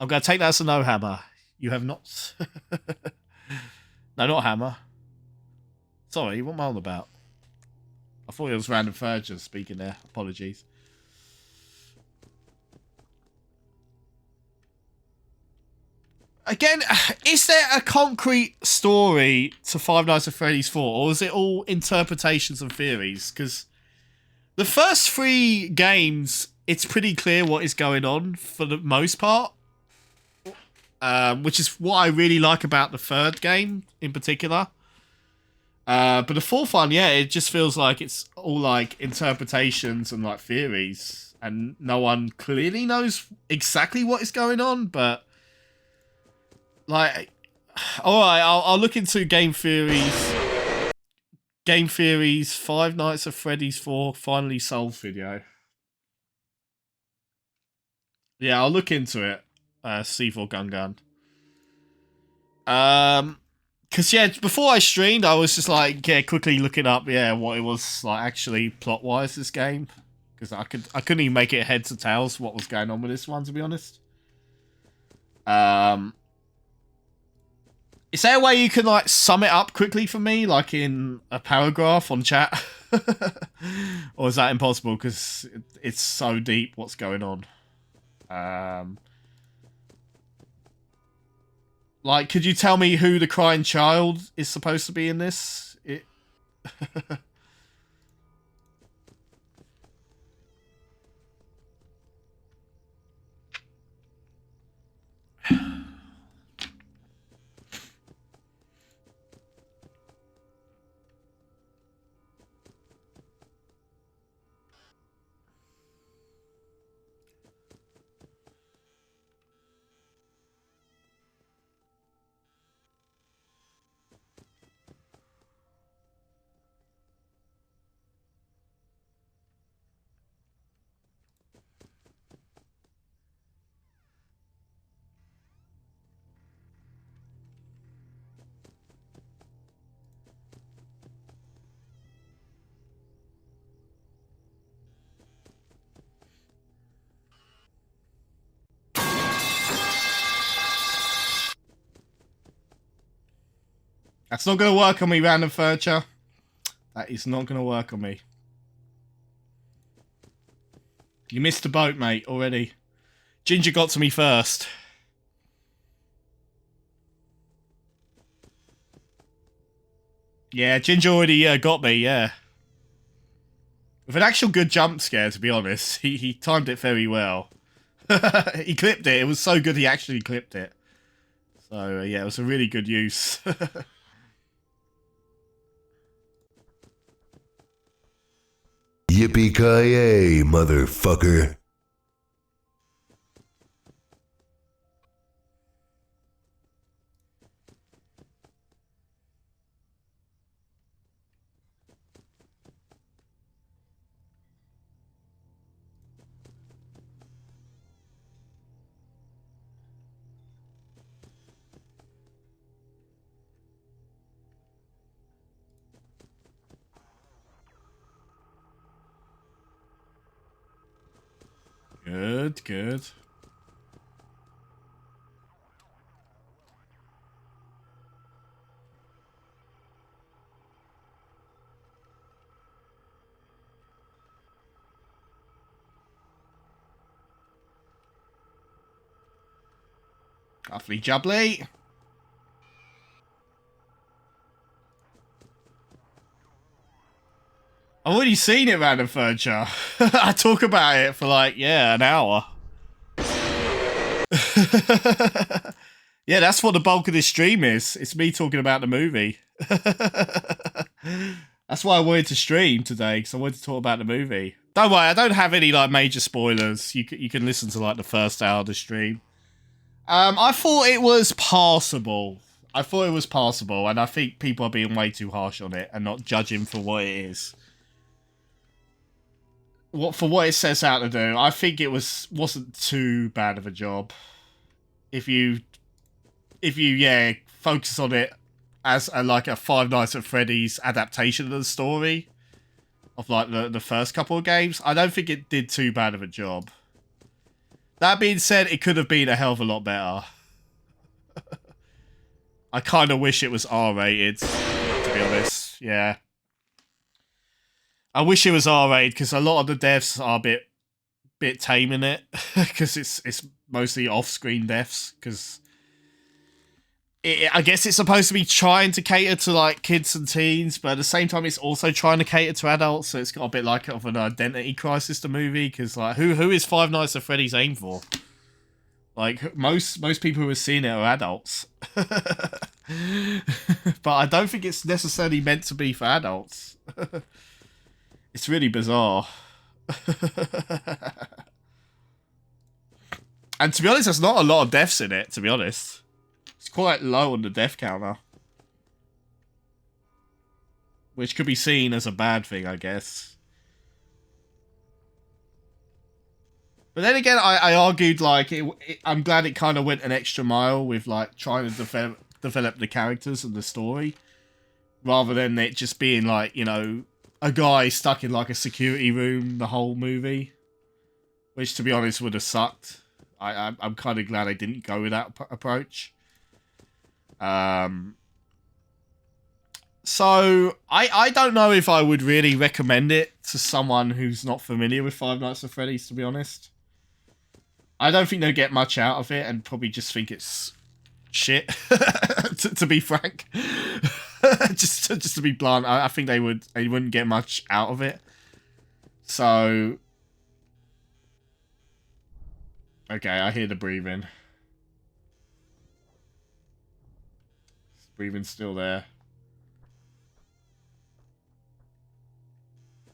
I'm going to take that as a no, Hammer. You have not. No, not Hammer. Sorry, what am I on about? I thought it was Random Furniture speaking there. Apologies. Again, is there a concrete story to Five Nights at Freddy's 4, or is it all interpretations and theories? Because the first 3 games, it's pretty clear what is going on for the most part, which is what I really like about the 3rd game in particular. But the 4th one, yeah, it just feels like it's all like interpretations and like theories, and no one clearly knows exactly what is going on, but. Like, alright, I'll look into game theories. Game theories, Five Nights at Freddy's 4 finally solved video. Yeah, I'll look into it. C4 Gun. Cause yeah, before I streamed, I was just like, yeah, quickly looking up, yeah, what it was like actually plot-wise this game. Because I couldn't even make it heads or tails what was going on with this one, to be honest. Is there a way you can, like, sum it up quickly for me, like in a paragraph on chat? Or is that impossible, because it's so deep what's going on? Like, could you tell me who the crying child is supposed to be in this? That's not going to work on me, Random Furniture. That is not going to work on me. You missed the boat, mate, already. Ginger got to me first. Yeah, Ginger already got me, yeah. With an actual good jump scare, to be honest. He timed it very well. He clipped it. It was so good he actually clipped it. So, yeah, it was a really good use. Yippee-ki-yay, motherfucker. Good, good. Lovely jubbly. I've already seen it, Random Furniture. I talk about it for like, yeah, an hour. Yeah, that's what the bulk of this stream is. It's me talking about the movie. That's why I wanted to stream today, because I wanted to talk about the movie. Don't worry, I don't have any like major spoilers. You can listen to like the first hour of the stream. I thought it was passable. And I think people are being way too harsh on it and not judging for what it is. For what it sets out to do. I think it wasn't too bad of a job. If you focus on it as like a Five Nights at Freddy's adaptation of the story of like the first couple of games, I don't think it did too bad of a job. That being said, it could have been a hell of a lot better. I kind of wish it was R-rated, to be honest. Yeah. I wish it was R-rated because a lot of the deaths are a bit tame in it because it's mostly off-screen deaths because I guess it's supposed to be trying to cater to like kids and teens, but at the same time it's also trying to cater to adults, so it's got a bit like of an identity crisis, the movie, because like who is Five Nights at Freddy's aimed for? Like most people who are seeing it are adults. But I don't think it's necessarily meant to be for adults. It's really bizarre. And to be honest, there's not a lot of deaths in it, to be honest. It's quite low on the death counter. Which could be seen as a bad thing, I guess. But then again, I argued, like, I'm glad it kind of went an extra mile with, like, trying to develop the characters and the story. Rather than it just being, like, you know, a guy stuck in, like, a security room the whole movie. Which, to be honest, would have sucked. I'm kind of glad I didn't go with that approach. So, I don't know if I would really recommend it to someone who's not familiar with Five Nights at Freddy's, to be honest. I don't think they'll get much out of it and probably just think it's shit, to be frank. just to be blunt, I think they wouldn't get much out of it. So, okay, I hear the breathing. Breathing's still there.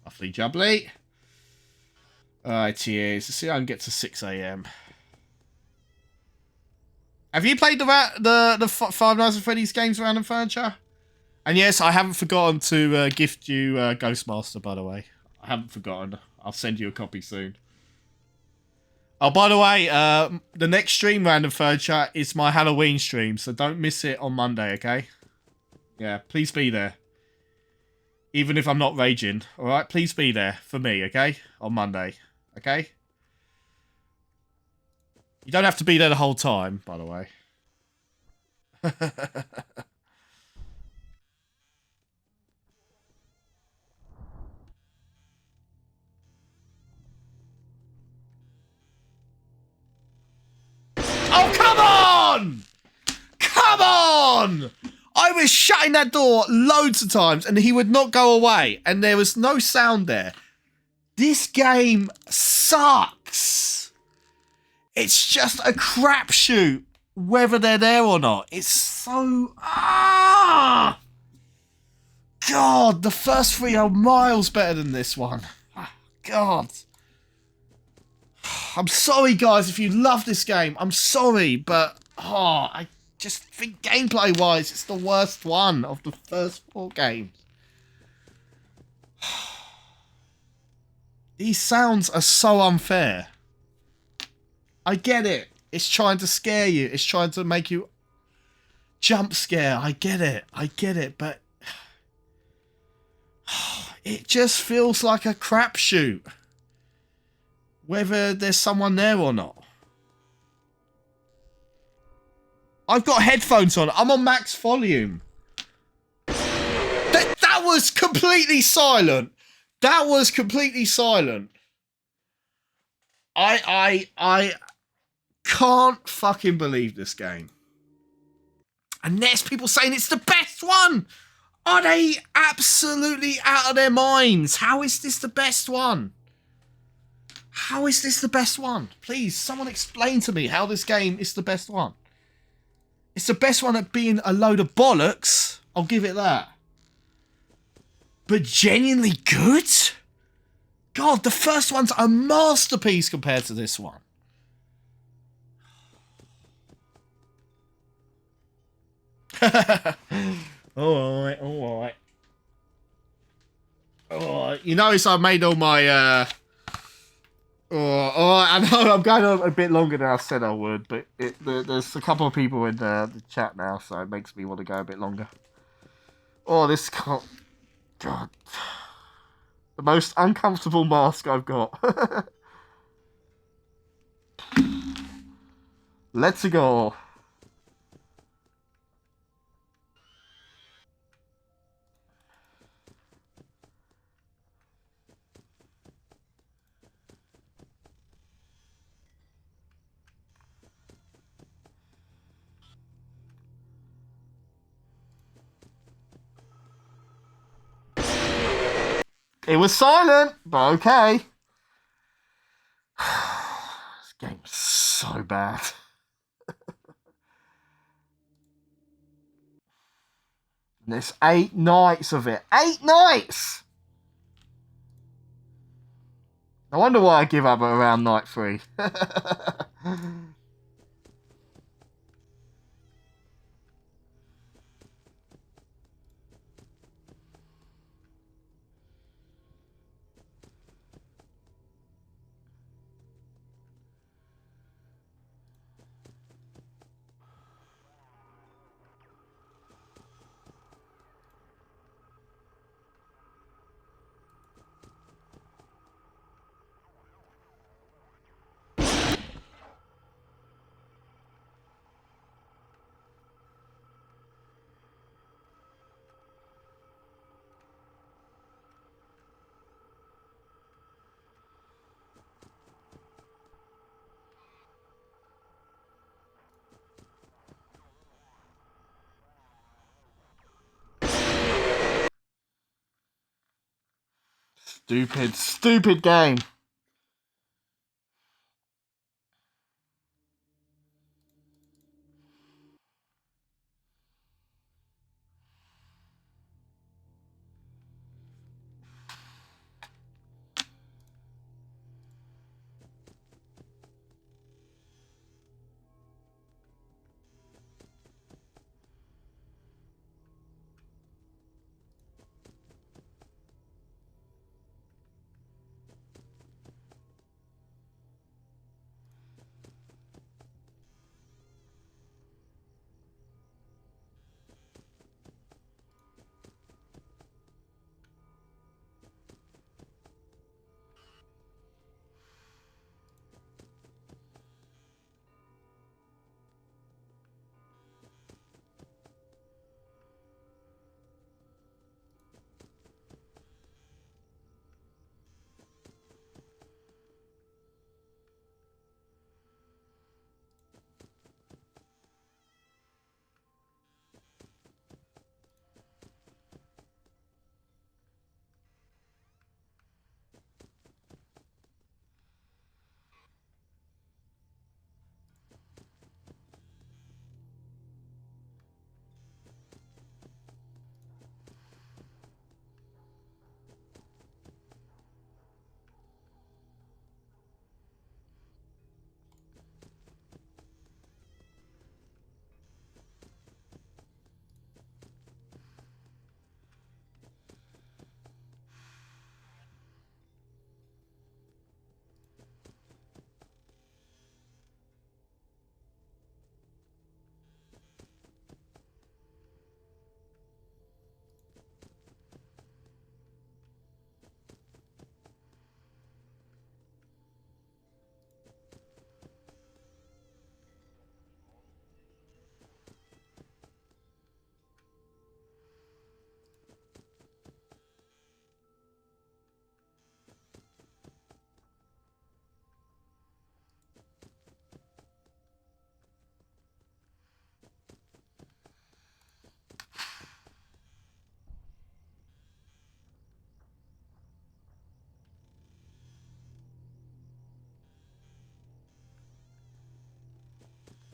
Lovely jubbly. Alright, TAs. Let's see if I can get to 6 AM. Have you played the Five Nights at Freddy's games Random Furniture? And yes, I haven't forgotten to gift you Ghostmaster, by the way. I haven't forgotten. I'll send you a copy soon. Oh, by the way, the next stream, Random Furniture, is my Halloween stream, so don't miss it on Monday, okay? Yeah, please be there. Even if I'm not raging, alright? Please be there for me, okay? On Monday, okay? You don't have to be there the whole time, by the way. Oh, come on! Come on! I was shutting that door loads of times and he would not go away and there was no sound there. This game sucks. It's just a crapshoot whether they're there or not. It's so... God, the first 3 are miles better than this one. God. I'm sorry, guys, if you love this game. I'm sorry, but... I just think gameplay-wise, it's the worst one of the first 4 games. These sounds are so unfair. I get it. It's trying to scare you. It's trying to make you jump scare. I get it, but... It just feels like a crapshoot. Whether there's someone there or not. I've got headphones on. I'm on max volume. That was completely silent. That was completely silent. I can't fucking believe this game. And there's people saying it's the best one. Are they absolutely out of their minds? How is this the best one? How is this the best one? Please, someone explain to me how this game is the best one. It's the best one at being a load of bollocks. I'll give it that. But genuinely good? God, the first one's a masterpiece compared to this one. Alright. Alright. You notice I made all my... I know I'm going on a bit longer than I said I would, but there's a couple of people in the chat now, so it makes me want to go a bit longer. Oh, this can't... God. The most uncomfortable mask I've got. Let's go. It was silent, but okay. This game is so bad. And there's 8 nights of it. 8 nights! I wonder why I give up around night 3. Stupid game.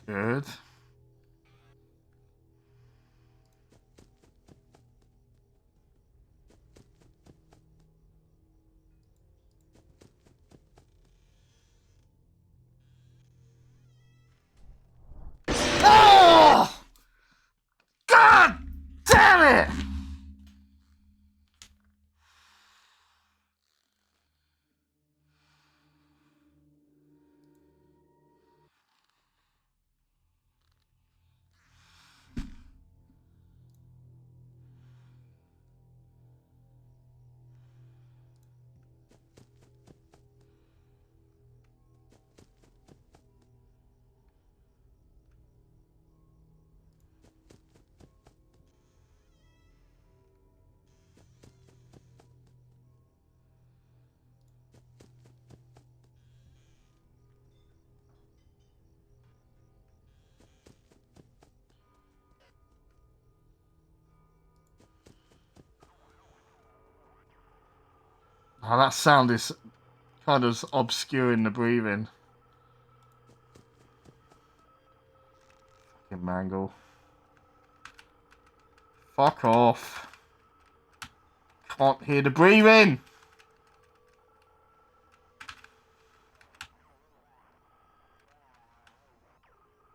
Good. Oh! God damn it! Oh, that sound is kind of obscuring the breathing. Fucking mangle. Fuck off. Can't hear the breathing.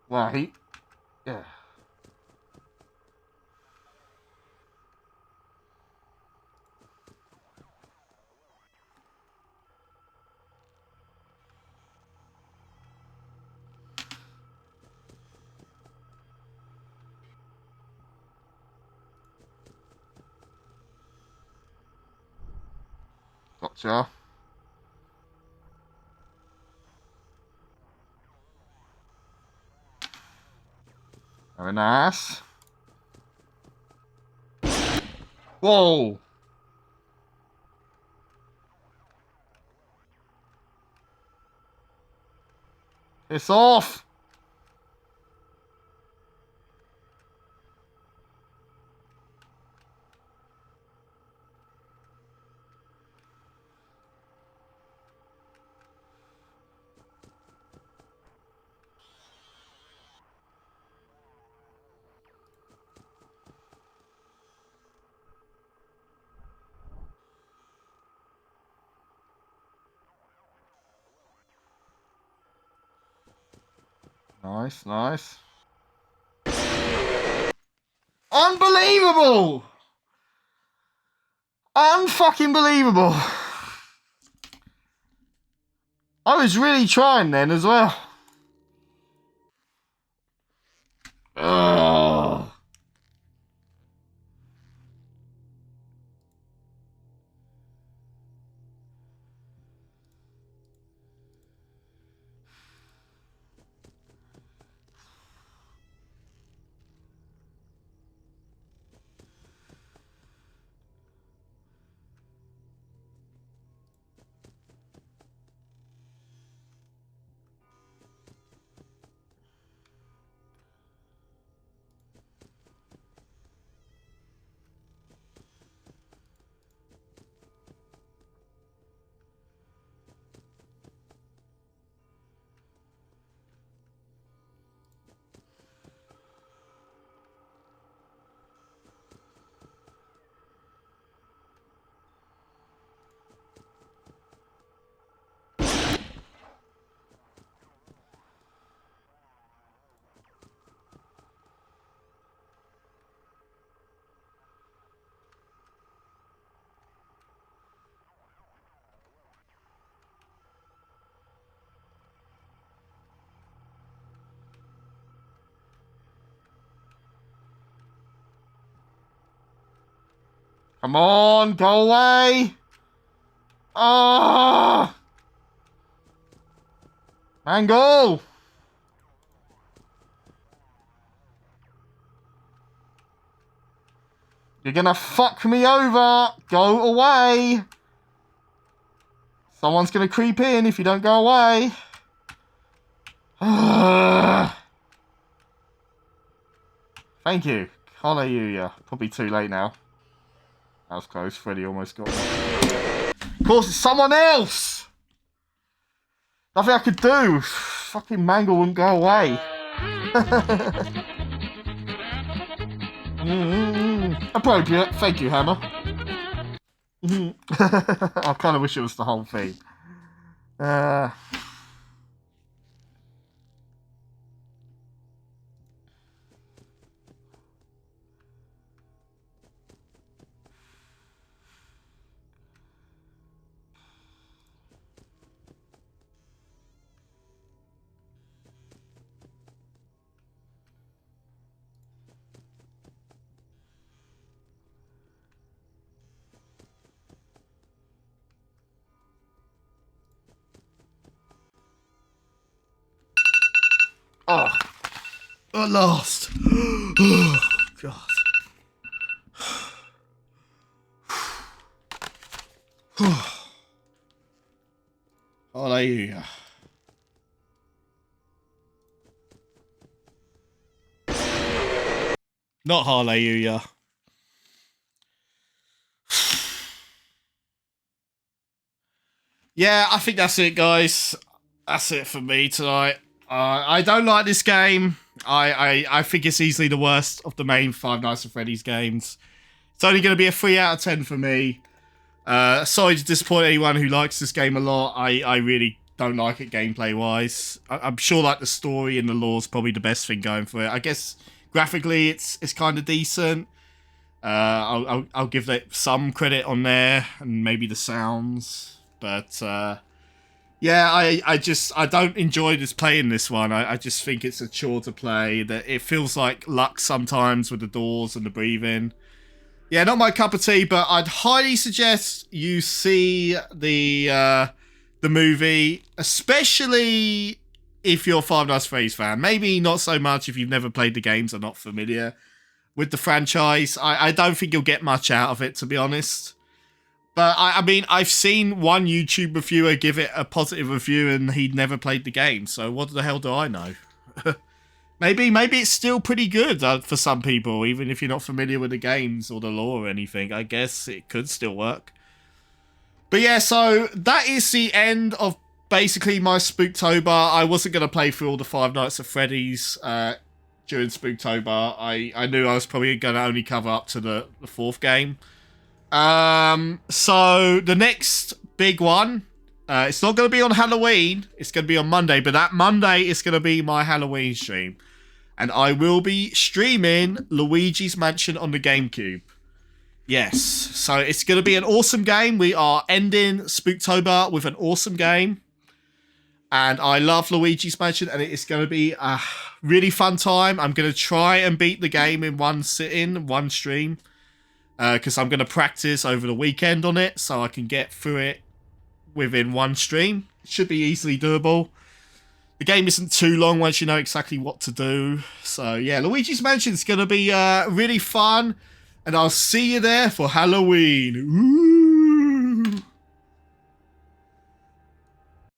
Well, yeah. Gotcha. Very nice. Whoa. It's off. Nice, nice. Unbelievable! Unfucking believable. I was really trying then as well. Ugh. Come on, go away. Ah, Mango. You're gonna fuck me over. Go away. Someone's gonna creep in if you don't go away. Thank you. Hallelujah. Probably too late now. That was close. Freddy almost got me. Of course, it's someone else. Nothing I could do. Fucking Mangle wouldn't go away. Appropriate. Thank you, Hammer. I kind of wish it was the whole thing. Oh. At last. Oh, God. Hallelujah. Not hallelujah. Yeah, I think that's it, guys. That's it for me tonight. I don't like this game. I think it's easily the worst of the main Five Nights at Freddy's games. It's only going to be a 3 out of 10 for me. Sorry to disappoint anyone who likes this game a lot. I really don't like it gameplay-wise. I'm sure like the story and the lore is probably the best thing going for it. I guess graphically it's kind of decent. I'll give that some credit on there, and maybe the sounds. But yeah, I don't enjoy just playing this one. I just think it's a chore to play. That it feels like luck sometimes with the doors and the breathing. Yeah, not my cup of tea, but I'd highly suggest you see the movie, especially if you're a Five Nights at Freddy's fan. Maybe not so much if you've never played the games or not familiar with the franchise. I don't think you'll get much out of it, to be honest. But I mean, I've seen one YouTube reviewer give it a positive review and he'd never played the game. So what the hell do I know? maybe it's still pretty good for some people, even if you're not familiar with the games or the lore or anything. I guess it could still work. But yeah, so that is the end of basically my Spooktober. I wasn't going to play through all the Five Nights at Freddy's during Spooktober. I knew I was probably going to only cover up to the 4th game. So the next big one, it's not going to be on Halloween. It's going to be on Monday, but that Monday is going to be my Halloween stream. And I will be streaming Luigi's Mansion on the GameCube. Yes, so it's going to be an awesome game. We are ending Spooktober with an awesome game. And I love Luigi's Mansion, and it is going to be a really fun time. I'm going to try and beat the game in one sitting, one stream. Because I'm going to practice over the weekend on it, so I can get through it within one stream. It should be easily doable. The game isn't too long once you know exactly what to do. So yeah, Luigi's Mansion is going to be really fun. And I'll see you there for Halloween. Ooh.